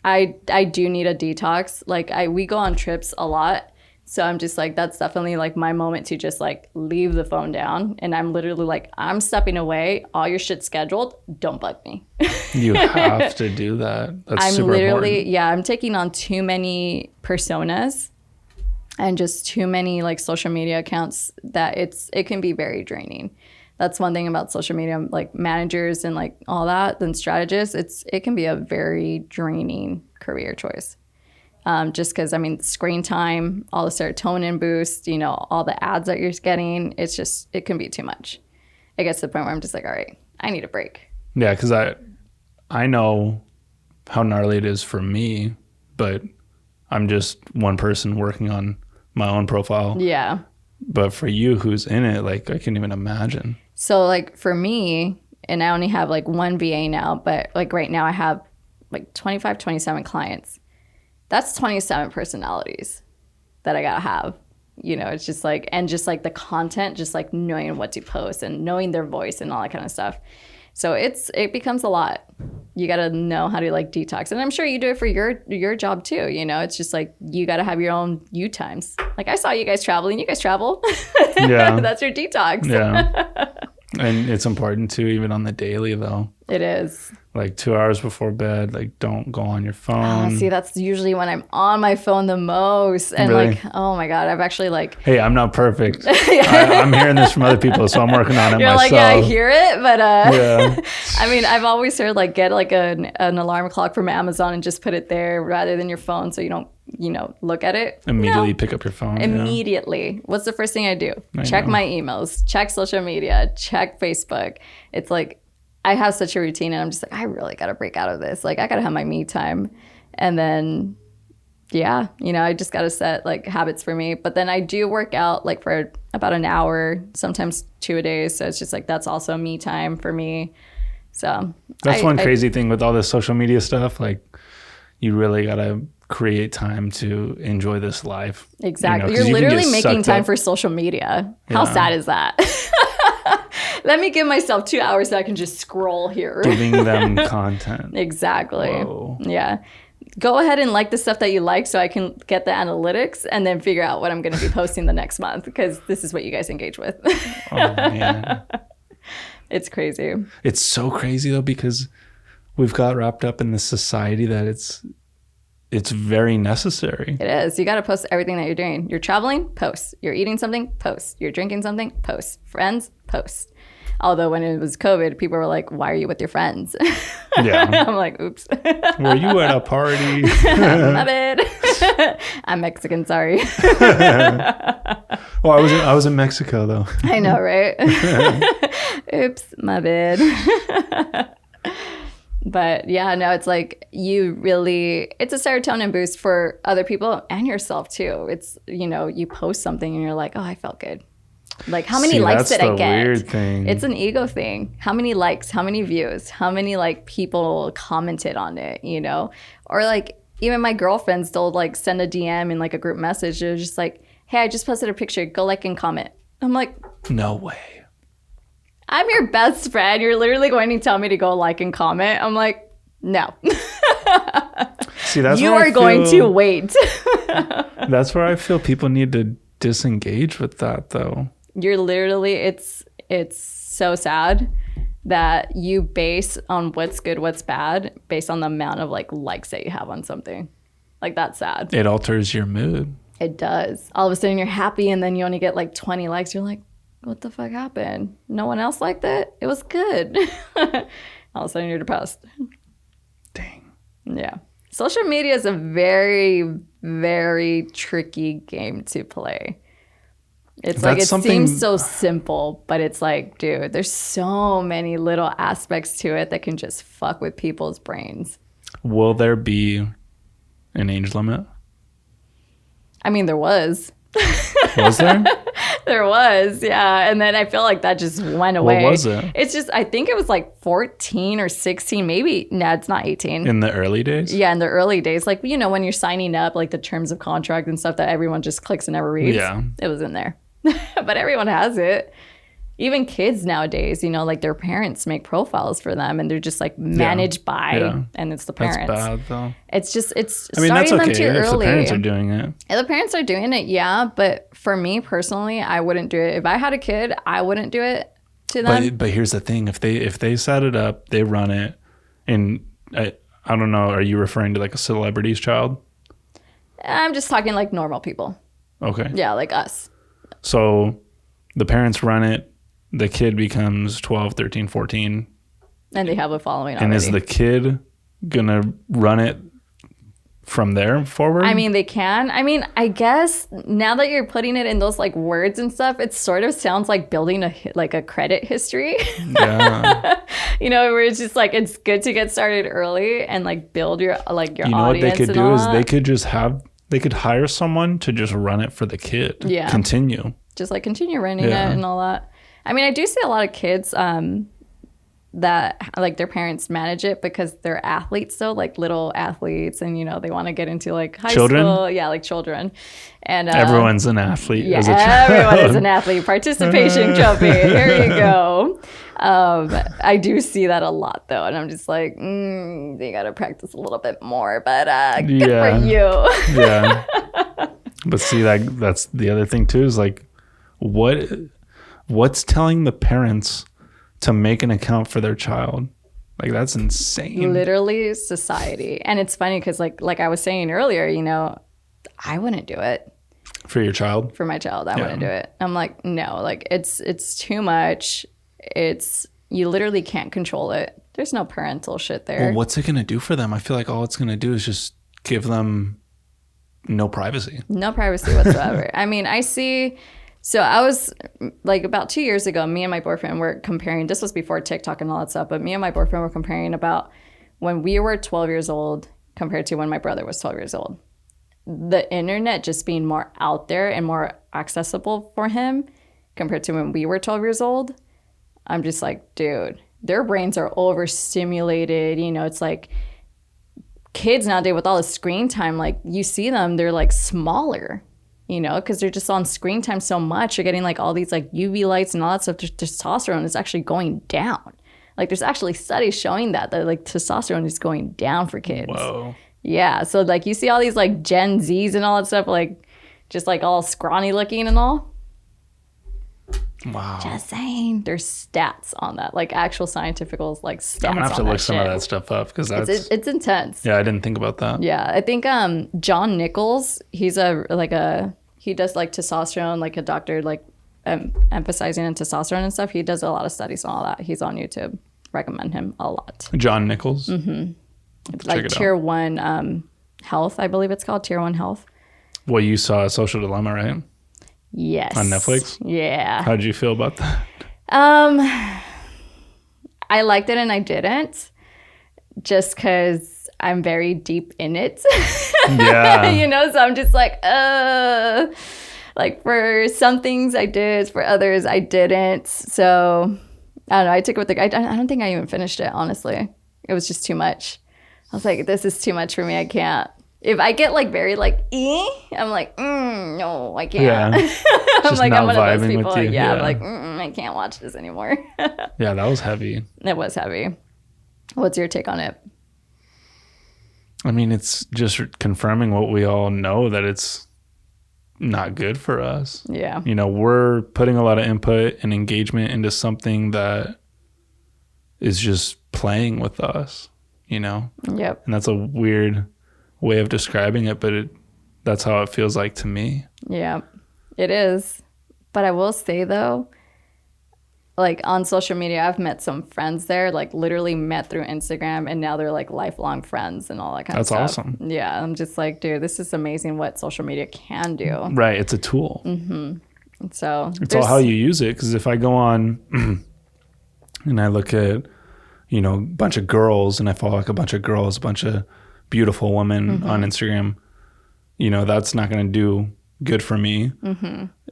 I do need a detox. Like we go on trips a lot. So I'm just like, that's definitely like my moment to just like leave the phone down. And I'm literally like, I'm stepping away. All your shit's scheduled. Don't bug me. You have to do that. That's super important. Yeah, I'm taking on too many personas and just too many like social media accounts that it can be very draining. That's one thing about social media, like managers and like all that, then strategists, it can be a very draining career choice. Just because, I mean, screen time, all the serotonin boost, you know, all the ads that you're getting, it can be too much. It gets to the point where I'm just like, all right, I need a break. Yeah, because I know how gnarly it is for me, but I'm just one person working on my own profile. Yeah. But for you who's in it, like I can't even imagine. So like for me, and I only have like one VA now, but like right now I have like 25, 27 clients. That's 27 personalities that I gotta have. You know, it's just like, and just like the content, just like knowing what to post and knowing their voice and all that kind of stuff. So it becomes a lot. You got to know how to like detox. And I'm sure you do it for your job too. You know, it's just like, you got to have your own you times. Like I saw you guys traveling. You guys travel. Yeah. That's your detox. Yeah. And it's important too, even on the daily though. It is. Like 2 hours before bed, like don't go on your phone. Oh, see, that's usually when I'm on my phone the most. And Really? like, oh my God, I've actually like. Hey, I'm not perfect. I'm hearing this from other people, so I'm working on it You're myself. like, yeah, I hear it, but Yeah. I mean, I've always heard like get like an alarm clock from Amazon and just put it there rather than your phone, so you don't, look at it. Immediately No. pick up your phone. Immediately. What's the first thing I do? I Check know. my emails, check social media, check Facebook. It's like, I have such a routine and I'm just like, I really got to break out of this. Like, I got to have my me time. And then, yeah, I just got to set like habits for me. But then I do work out like for about an hour, sometimes 2 a day. So it's just like, that's also me time for me. So That's one crazy thing with all this social media stuff. Like, you really got to create time to enjoy this life. Exactly. You know, 'cause You're you can literally get making sucked time up. for social media. How Yeah. sad is that? Let me give myself 2 hours so I can just scroll here. Giving them content. Exactly. Whoa. Yeah. Go ahead and like the stuff that you like so I can get the analytics and then figure out what I'm going to be posting the next month, because this is what you guys engage with. Oh, man. It's crazy. It's so crazy, though, because we've got wrapped up in this society that it's very necessary. It is. You got to post everything that you're doing. You're traveling, post. You're eating something, post. You're drinking something, post. Friends, post. Although when it was COVID, people were like, why are you with your friends? Yeah. I'm like, oops. Were you at a party? My bad. I'm Mexican, sorry. Well, I was in Mexico, though. I know, right? Oops, my bad. But yeah, no, it's like it's a serotonin boost for other people and yourself too. It's, you post something and you're like, oh, I felt good. Like, how many likes did I get? Weird thing. It's an ego thing. How many likes, how many views, how many like people commented on it, Or like even my girlfriends, they'll like send a DM in like a group message. They're just like, hey, I just posted a picture. Go like and comment. I'm like, no way. I'm your best friend. You're literally going to tell me to go like and comment. I'm like, no. See, that's you where are going to wait. That's where I feel people need to disengage with that, though. You're literally, it's so sad that you base on what's good, what's bad, based on the amount of like likes that you have on something. Like, that's sad. It alters your mood. It does. All of a sudden you're happy and then you only get like 20 likes. You're like, what the fuck happened? No one else liked it? It was good. All of a sudden you're depressed. Dang. Yeah. Social media is a very, very tricky game to play. It's like, it seems so simple, but it's like, dude, there's so many little aspects to it that can just fuck with people's brains. Will there be an age limit? I mean, there was. Was there? There was, yeah. And then I feel like that just went away. What was it? It's just, I think it was like 14 or 16, maybe. No, it's not 18. In the early days? Yeah, in the early days. Like, when you're signing up, like the terms of contract and stuff that everyone just clicks and never reads. Yeah. It was in there. But everyone has it. Even kids nowadays, like their parents make profiles for them and they're just like managed by, and it's the parents. That's bad, though. It's just, I mean, that's starting okay them too if early. the parents are doing it. If the parents are doing it, yeah. But for me personally, I wouldn't do it. If I had a kid, I wouldn't do it to them. But here's the thing: if they set it up, they run it, and I don't know. Are you referring to like a celebrity's child? I'm just talking like normal people. Okay. Yeah, like us. So the parents run it. The kid becomes 12, 13, 14. And they have a following already. And is the kid going to run it from there forward? I mean, they can. I mean, I guess now that you're putting it in those like words and stuff, it sort of sounds like building a credit history. Yeah. Where it's just like, it's good to get started early and like build your audience. You know what they could and do all is that. they could hire someone to just run it for the kid. Yeah. Continue. Just like continue running it and all that. I mean, I do see a lot of kids that like their parents manage it because they're athletes, so like little athletes, and you know they want to get into like high school, like children, and everyone's an athlete. Yeah, everyone is an athlete. Participation trophy. Here you go. I do see that a lot though, and I'm just like, they gotta practice a little bit more, but good for you. Yeah. But see, that's the other thing too, is like, what's telling the parents to make an account for their child? Like, that's insane. Literally society. And it's funny because like I was saying earlier, you know, I wouldn't do it. For your child? For my child, I wouldn't do it. I'm like, no, like it's too much. You literally can't control it. There's no parental shit there. Well, what's it going to do for them? I feel like all it's going to do is just give them no privacy. No privacy whatsoever. I mean, so I was like about 2 years ago, me and my boyfriend were comparing, this was before TikTok and all that stuff, but me and my boyfriend were comparing about when we were 12 years old compared to when my brother was 12 years old. The internet just being more out there and more accessible for him compared to when we were 12 years old. I'm just like, dude, their brains are overstimulated. You know, it's like kids nowadays with all the screen time, like you see them, they're like smaller, you know, because they're just on screen time so much. You're getting like all these like UV lights and all that stuff. Testosterone is actually going down. Like there's actually studies showing that like testosterone is going down for kids. Whoa. Yeah. So like you see all these like Gen Zs and all that stuff, like just like all scrawny looking and all. Wow. Just saying. There's stats on that, like actual scientific like stats. I'm gonna have to look some of that stuff up because it's intense. Yeah, I didn't think about that. Yeah, I think John Nichols, he's he does like testosterone, like a doctor, like emphasizing on testosterone and stuff. He does a lot of studies on all that. He's on YouTube. Recommend him a lot. John Nichols. Mm-hmm. Like Tier 1 Health, I believe it's called Tier 1 Health. Well, you saw Social Dilemma, right? Yes. On Netflix? Yeah. How did you feel about that? I liked it and I didn't, just because I'm very deep in it. Yeah. You know, so I'm just like for some things I did, for others I didn't. So I don't know. I took it with I don't think I even finished it, honestly. It was just too much. I was like, this is too much for me. I can't. If I get like very like I'm like, no, I can't. Yeah. I'm like, I'm one of those people. Yeah, I'm like, I can't watch this anymore. Yeah, that was heavy. It was heavy. What's your take on it? I mean, it's just confirming what we all know, that it's not good for us. Yeah. You know, we're putting a lot of input and engagement into something that is just playing with us, you know? Yep. And that's a weird way of describing it, but that's how it feels like to me. Yeah, it is. But I will say though, like on social media, I've met some friends there, like literally met through Instagram, and now they're like lifelong friends and all that kind of stuff. That's awesome. Yeah, I'm just like, dude, this is amazing what social media can do. Right, it's a tool. Mm-hmm. So it's all how you use it. Because if I go on and I look at, you know, a bunch of girls, and I follow like a bunch of girls, a bunch of beautiful women on Instagram, you know, that's not going to do good for me.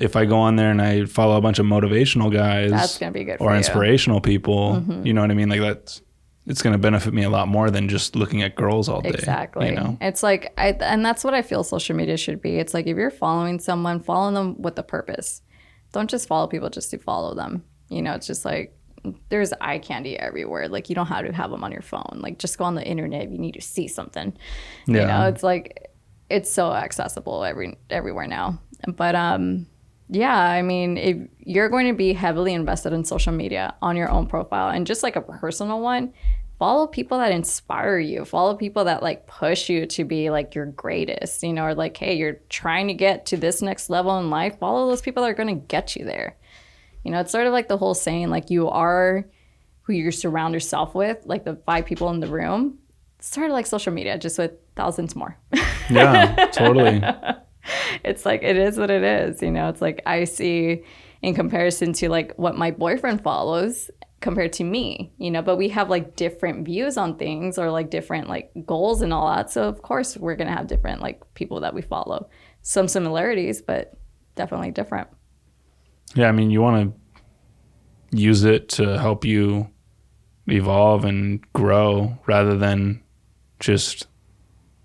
If I go on there and I follow a bunch of motivational guys, that's going to be good for or you. Inspirational people, you know what I mean? Like it's going to benefit me a lot more than just looking at girls all day. Exactly. You know? It's like, and that's what I feel social media should be. It's like, if you're following someone, follow them with a purpose. Don't just follow people just to follow them. You know, it's just like, there's eye candy everywhere. Like, you don't have to have them on your phone. Like, just go on the internet if you need to see something. Yeah. You know, it's like, it's so accessible everywhere now. But yeah, I mean, if you're going to be heavily invested in social media on your own profile, and just like a personal one, follow people that inspire you. Follow people that like push you to be like your greatest, you know, or like, hey, you're trying to get to this next level in life. Follow those people that are going to get you there. You know, it's sort of like the whole saying, like, you are who you surround yourself with, like the 5 people in the room. It's sort of like social media, just with thousands more. Yeah, totally. It's like, it is what it is. You know, it's like, I see in comparison to like what my boyfriend follows compared to me, you know, but we have like different views on things, or like different like goals and all that. So of course we're going to have different like people that we follow. Some similarities, but definitely different. Yeah, I mean, you want to use it to help you evolve and grow rather than just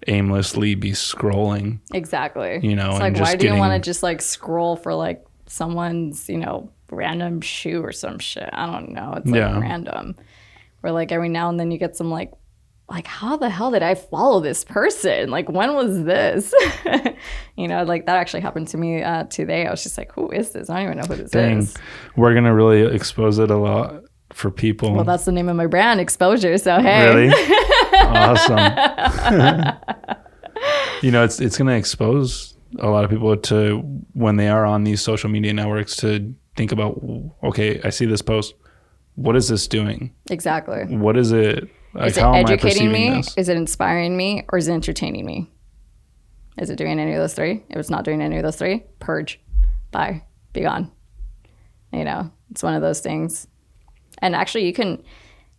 aimlessly be scrolling. Exactly. You know, it's and like, just why do you want to getting- just like scroll for like someone's, you know, random shoe or some shit? I don't know. It's like Yeah. random. Or like every now and then you get some like how the hell did I follow this person? Like, when was this? You know, like that actually happened to me today. I was just like, who is this? I don't even know who this Dang, is. we're gonna really expose it a lot for people. Well, that's the name of my brand, Exposure. So hey, Really? Awesome. You know, it's gonna expose a lot of people to, when they are on these social media networks, to think about, okay, I see this post. What is this doing? Exactly. What is it? Like, Is it how am I educating perceiving me? this? Is it inspiring me? Or is it entertaining me? Is it doing any of those three? If it's not doing any of those three, purge. Bye. Be gone. You know, it's one of those things. And actually, you can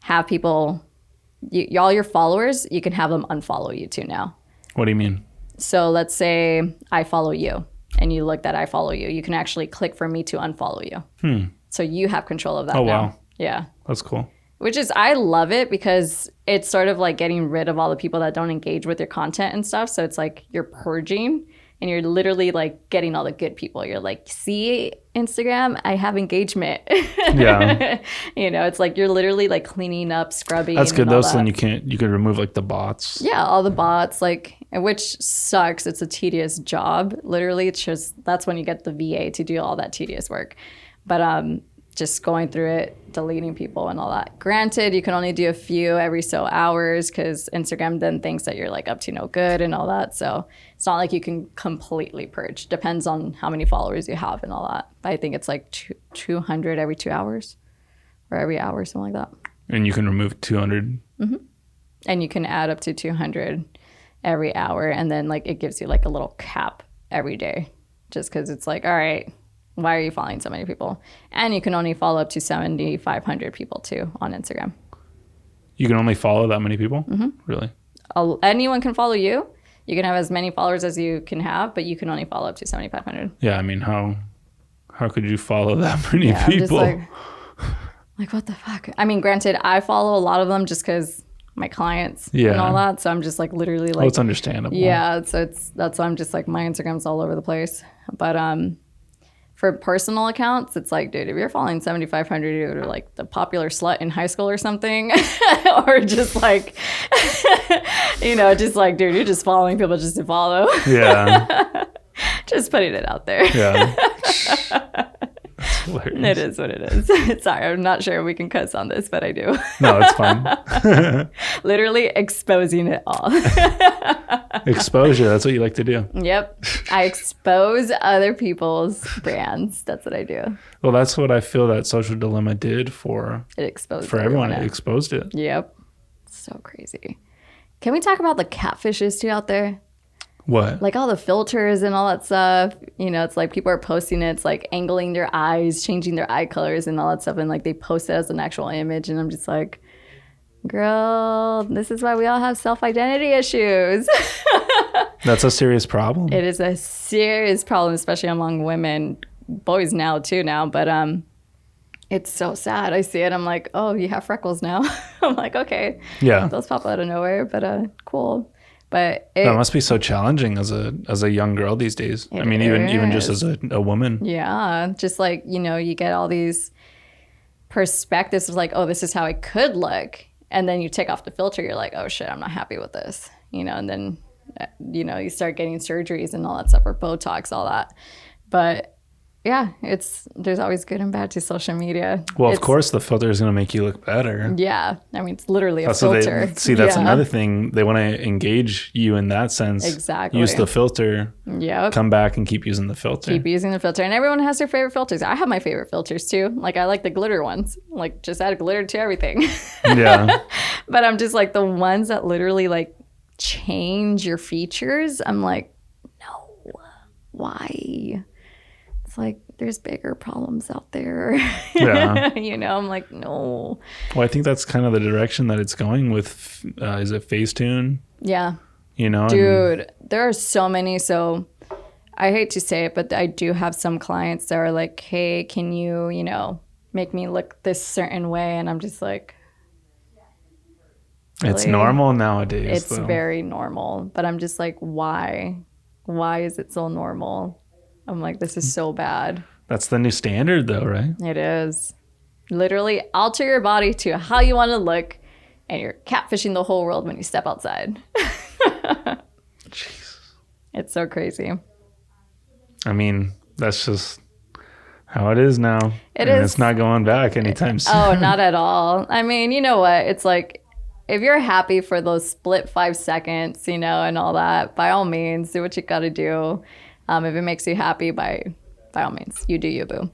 have people, all your followers, you can have them unfollow you too now. What do you mean? So let's say I follow you and you look that I follow you. You can actually click for me to unfollow you. So you have control of that now. Wow. Yeah. That's cool. Which is, I love it because it's sort of like getting rid of all the people that don't engage with your content and stuff. So it's like you're purging and you're literally like getting all the good people. You're like, see, Instagram, I have engagement. Yeah. You know, it's like you're literally like cleaning up, scrubbing. That's good and though. all So that. then you can remove like the bots. Yeah, all the bots, like, which sucks. It's a tedious job. Literally, it's just, that's when you get the VA to do all that tedious work. But just going through it, deleting people and all that. Granted, you can only do a few every so hours because Instagram then thinks that you're like up to no good and all that. So it's not like you can completely purge. Depends on how many followers you have and all that. But I think it's like 200 every 2 hours or every hour, something like that. And you can remove 200. And you can add up to 200 every hour. And then like it gives you like a little cap every day just because it's like, all right, why are you following so many people? And you can only follow up to 7,500 people too on Instagram. You can only follow that many people? Really? Anyone can follow you. You can have as many followers as you can have, but you can only follow up to 7,500. Yeah, I mean, how could you follow that many Yeah, I'm just people? like, what the fuck? I mean, granted, I follow a lot of them just because my clients and Yeah. all that. So I'm just like literally like, Well, it's understandable. yeah, so that's why I'm just like my Instagram's all over the place. But for personal accounts, it's like, dude, if you're following 7,500, you're like the popular slut in high school or something, or just like, you know, just like, dude, you're just following people just to follow. Yeah. Just putting it out there. Yeah. That's hilarious. It is what it is. Sorry, I'm not sure we can cuss on this, but I do. No, it's fine. Literally exposing it all. Exposure. That's what you like to do. Yep. I expose other people's brands. That's what I do. Well, that's what I feel that Social Dilemma did for It exposed everyone. It else. exposed it. Yep. So crazy. Can we talk about the catfishes too out there? What? Like all the filters and all that stuff. You know, it's like people are posting it. It's like angling their eyes, changing their eye colors and all that stuff. And like they post it as an actual image. And I'm just like, girl, this is why we all have self-identity issues. That's a serious problem. It is a serious problem, especially among women, boys now too now. But it's so sad. I see it. I'm like, oh, you have freckles now. I'm like, okay. Yeah. Those pop out of nowhere, but cool. But That must be so challenging as a young girl these days. I mean, even just as a woman. yeah, just like, you know, you get all these perspectives of like, oh, this is how it could look. And then you take off the filter. You're like, oh shit, I'm not happy with this. You know, and then, you know, you start getting surgeries and all that stuff or Botox, all that. But yeah, there's always good and bad to social media. Well, of course, the filter is going to make you look better. Yeah. I mean, it's literally a That's what filter. that's Yeah. another thing. They want to engage you in that sense. Exactly. Use the filter, Yep. come back and keep using the filter. Keep using the filter. And everyone has their favorite filters. I have my favorite filters too. Like I like the glitter ones. Like just add glitter to everything. Yeah. But I'm just like the ones that literally like change your features. I'm like, no, why? It's like there's bigger problems out there. Yeah. You know, I'm like, no. Well, I think that's kind of the direction that it's going with. Is it Facetune? Yeah. You know, and- Dude, there are so many. So I hate to say it, but I do have some clients that are like, hey, can you, make me look this certain way? And I'm just like, really? It's normal nowadays. It's very normal. But I'm just like, why? Why is it so normal? I'm like, this is so bad. That's the new standard though, right? It is. Literally alter your body to how you want to look, and you're catfishing the whole world when you step outside. Jesus. It's so crazy. I mean, that's just how it is now. It's not going back anytime soon. Oh, not at all. I mean, you know what? It's like, if you're happy for those split 5 seconds, and all that, by all means, do what you got to do. If it makes you happy, by all means, you do you, boo.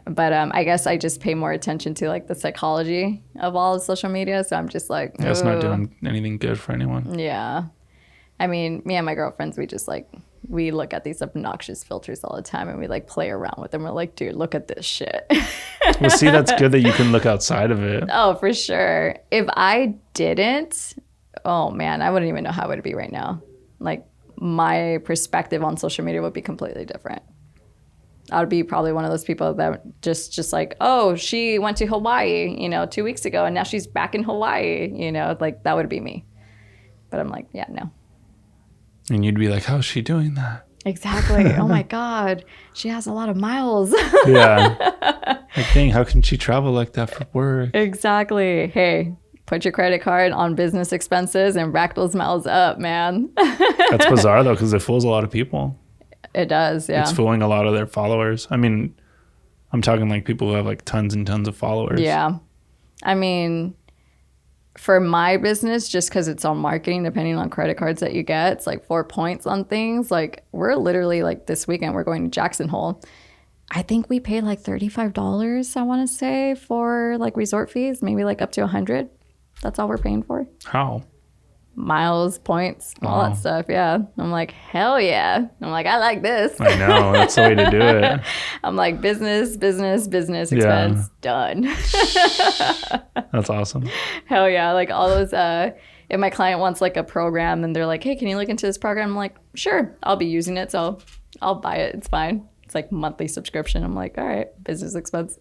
But I guess I just pay more attention to like the psychology of all of social media. So I'm just like, it's not doing anything good for anyone. Yeah. I mean, me and my girlfriends, we look at these obnoxious filters all the time, and we like play around with them. We're like, dude, look at this shit. Well, see, that's good that you can look outside of it. Oh, for sure. If I didn't, oh man, I wouldn't even know how it would be right now. Like, my perspective on social media would be completely different. I would be probably one of those people that just like, oh, she went to Hawaii, 2 weeks ago, and now she's back in Hawaii, like that would be me. But I'm like, yeah, no. And you'd be like, how's she doing that? Exactly. Oh my God, she has a lot of miles. Yeah. Like, dang, how can she travel like that for work? Exactly. Hey, put your credit card on business expenses and rack those miles up, man. That's bizarre though, because it fools a lot of people. It does, yeah. It's fooling a lot of their followers. I mean, I'm talking like people who have like tons and tons of followers. Yeah. I mean, for my business, just because it's on marketing, depending on credit cards that you get, it's like 4 points on things. Like, we're literally like this weekend, we're going to Jackson Hole. I think we paid like $35, I want to say, for like resort fees, maybe like up to 100. That's all we're paying for. How? Miles, points, all that stuff. Yeah. I'm like, hell yeah. I'm like, I like this. I know. That's the way to do it. I'm like, business expense, done. That's awesome. Hell yeah. Like all those, if my client wants like a program and they're like, hey, can you look into this program? I'm like, sure, I'll be using it. So I'll buy it. It's fine. It's like monthly subscription. I'm like, all right, business expense.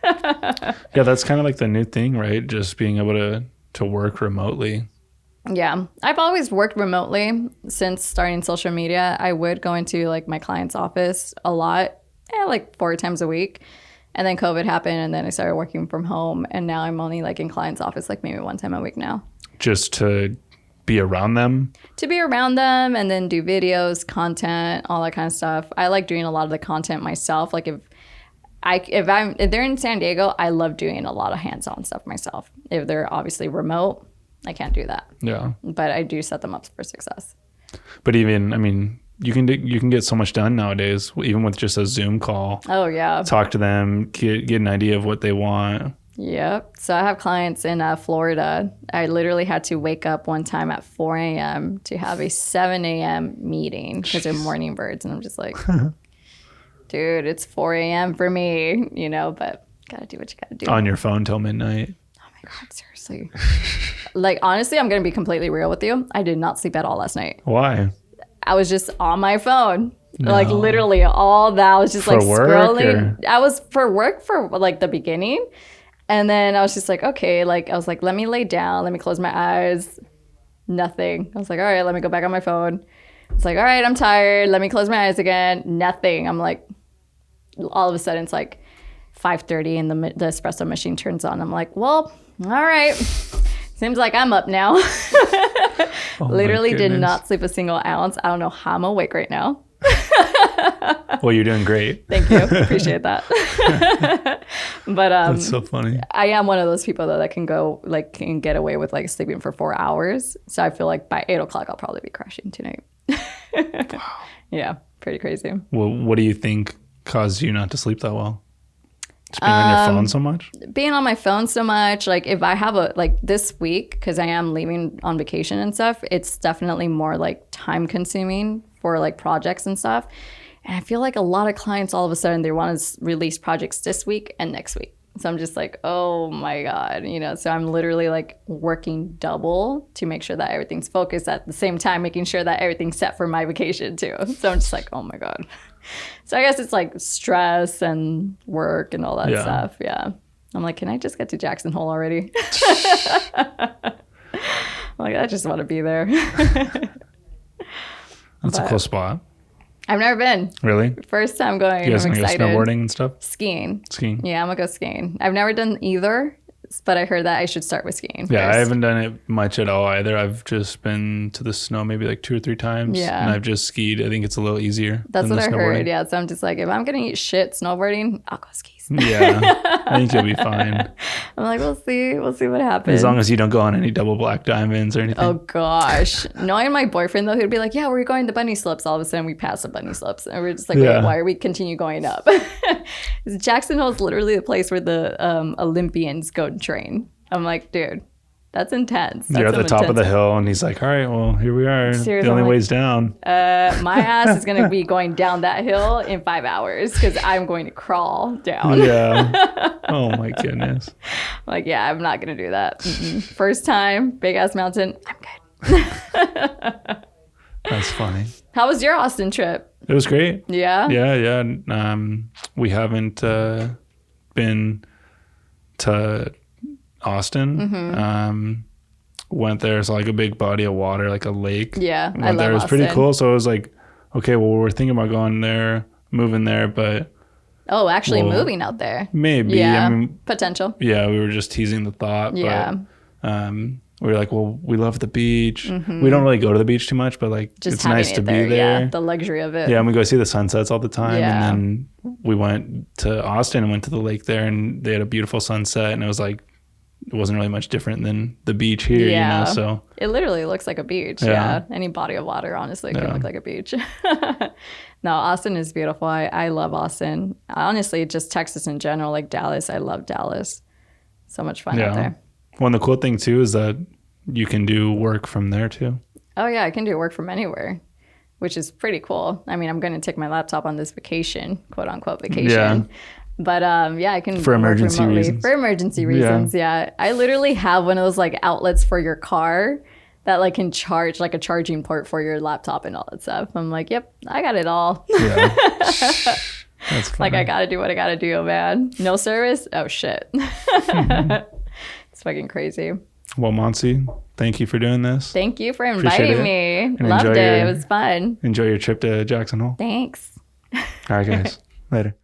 Yeah, that's kind of like the new thing, right? Just being able to work remotely. Yeah, I've always worked remotely since starting social media. I would go into like my client's office a lot, like 4 times a week. And then COVID happened, and then I started working from home. And now I'm only like in client's office like maybe 1 time a week now. Just to be around them? To be around them and then do videos, content, all that kind of stuff. I like doing a lot of the content myself. Like if they're in San Diego, I love doing a lot of hands-on stuff myself. If they're obviously remote, I can't do that. Yeah. But I do set them up for success. But even, I mean, you can get so much done nowadays, even with just a Zoom call. Oh, yeah. Talk to them, get an idea of what they want. Yep. So I have clients in Florida. I literally had to wake up one time at 4 a.m. to have a 7 a.m. meeting because they're morning birds. And I'm just like, dude, it's 4 a.m. for me, but gotta do what you gotta do. On your phone till midnight. Oh my God, seriously. Like, honestly, I'm going to be completely real with you. I did not sleep at all last night. Why? I was just on my phone. No. Like, literally all that. I was just for like scrolling. Or? I was for work for like the beginning. And then I was just like, okay, like, I was like, let me lay down. Let me close my eyes. Nothing. I was like, all right, let me go back on my phone. It's like, all right, I'm tired. Let me close my eyes again. Nothing. I'm like, all of a sudden it's like 5:30 and the espresso machine turns on. I'm like, well, all right. Seems like I'm up now. Literally did not sleep a single ounce. I don't know how I'm awake right now. Well, you're doing great. Thank you. Appreciate that. But that's so funny. I am one of those people though that can get away with like sleeping for 4 hours. So I feel like by 8 o'clock I'll probably be crashing tonight. Wow. Yeah, pretty crazy. Well, what do you think caused you not to sleep that well? Just being on your phone so much? Being on my phone so much. Like if I have this week, because I am leaving on vacation and stuff, it's definitely more like time consuming for like projects and stuff. And I feel like a lot of clients all of a sudden they want to release projects this week and next week. So I'm just like, oh my God, you know, so I'm literally like working double to make sure that everything's focused at the same time, making sure that everything's set for my vacation too. So I'm just like, oh my God. So I guess it's like stress and work and all that stuff. Yeah. I'm like, can I just get to Jackson Hole already? I'm like, I just want to be there. That's a cool spot. I've never been. Really? First time going. You guys I'm gonna go excited. snowboarding and stuff? Skiing. Skiing. Yeah, I'm gonna go skiing. I've never done either, but I heard that I should start with skiing. Yeah, first. I haven't done it much at all either. I've just been to the snow maybe like 2 or 3 times. Yeah. And I've just skied. I think it's a little easier. That's than what the I heard. snowboarding. Yeah, so I'm just like, if I'm gonna eat shit snowboarding, I'll go skis. Yeah, I think you'll be fine. I'm like, we'll see what happens. As long as you don't go on any double black diamonds or anything. Oh gosh. Knowing my boyfriend though, he'd be like, yeah, we're going to bunny slopes. All of a sudden we pass the bunny slopes. And we're just like, wait, why are we continue going up? Jackson Hole is literally the place where the Olympians go and train. I'm like, dude, that's intense. You're at the top of the hill and he's like, all right, well, here we are. Seriously, the only way's down. My ass is going to be going down that hill in 5 hours because I'm going to crawl down. Yeah. Oh my goodness. Like, yeah, I'm not going to do that. First time, big ass mountain. I'm good. That's funny. How was your Austin trip? It was great. Yeah? Yeah. We haven't been to Austin. Went there, so like a big body of water, like a lake. Yeah, I love there. It was pretty cool. So I was like, okay, well, we're thinking about going there, moving there, but oh, actually moving out there. Maybe. Yeah, I mean, potential. Yeah, we were just teasing the thought. Yeah. But we were like, well, we love the beach. We don't really go to the beach too much, but like just it's nice to be there. Yeah, the luxury of it. Yeah, and we go see the sunsets all the time. Yeah. And then we went to Austin and went to the lake there, and they had a beautiful sunset, and it was like, it wasn't really much different than the beach here, you know, so. It literally looks like a beach. Yeah. Any body of water, honestly, can look like a beach. No, Austin is beautiful. I love Austin. Honestly, just Texas in general, like Dallas. I love Dallas. So much fun out there. Well, and the cool thing, too, is that you can do work from there, too. Oh, yeah. I can do work from anywhere, which is pretty cool. I mean, I'm going to take my laptop on this vacation, quote unquote vacation. Yeah. But yeah, I can for emergency remotely. reasons. For emergency reasons, yeah. I literally have one of those like outlets for your car that like can charge, like a charging port for your laptop and all that stuff. I'm like, yep, I got it all. Yeah. That's funny. Like I got to do what I got to do, man. No service? Oh shit. It's fucking crazy. Well, Moncy, thank you for doing this. Thank you for inviting me. And Loved it. It was fun. Enjoy your trip to Jackson Hole. Thanks. All right, guys. Later.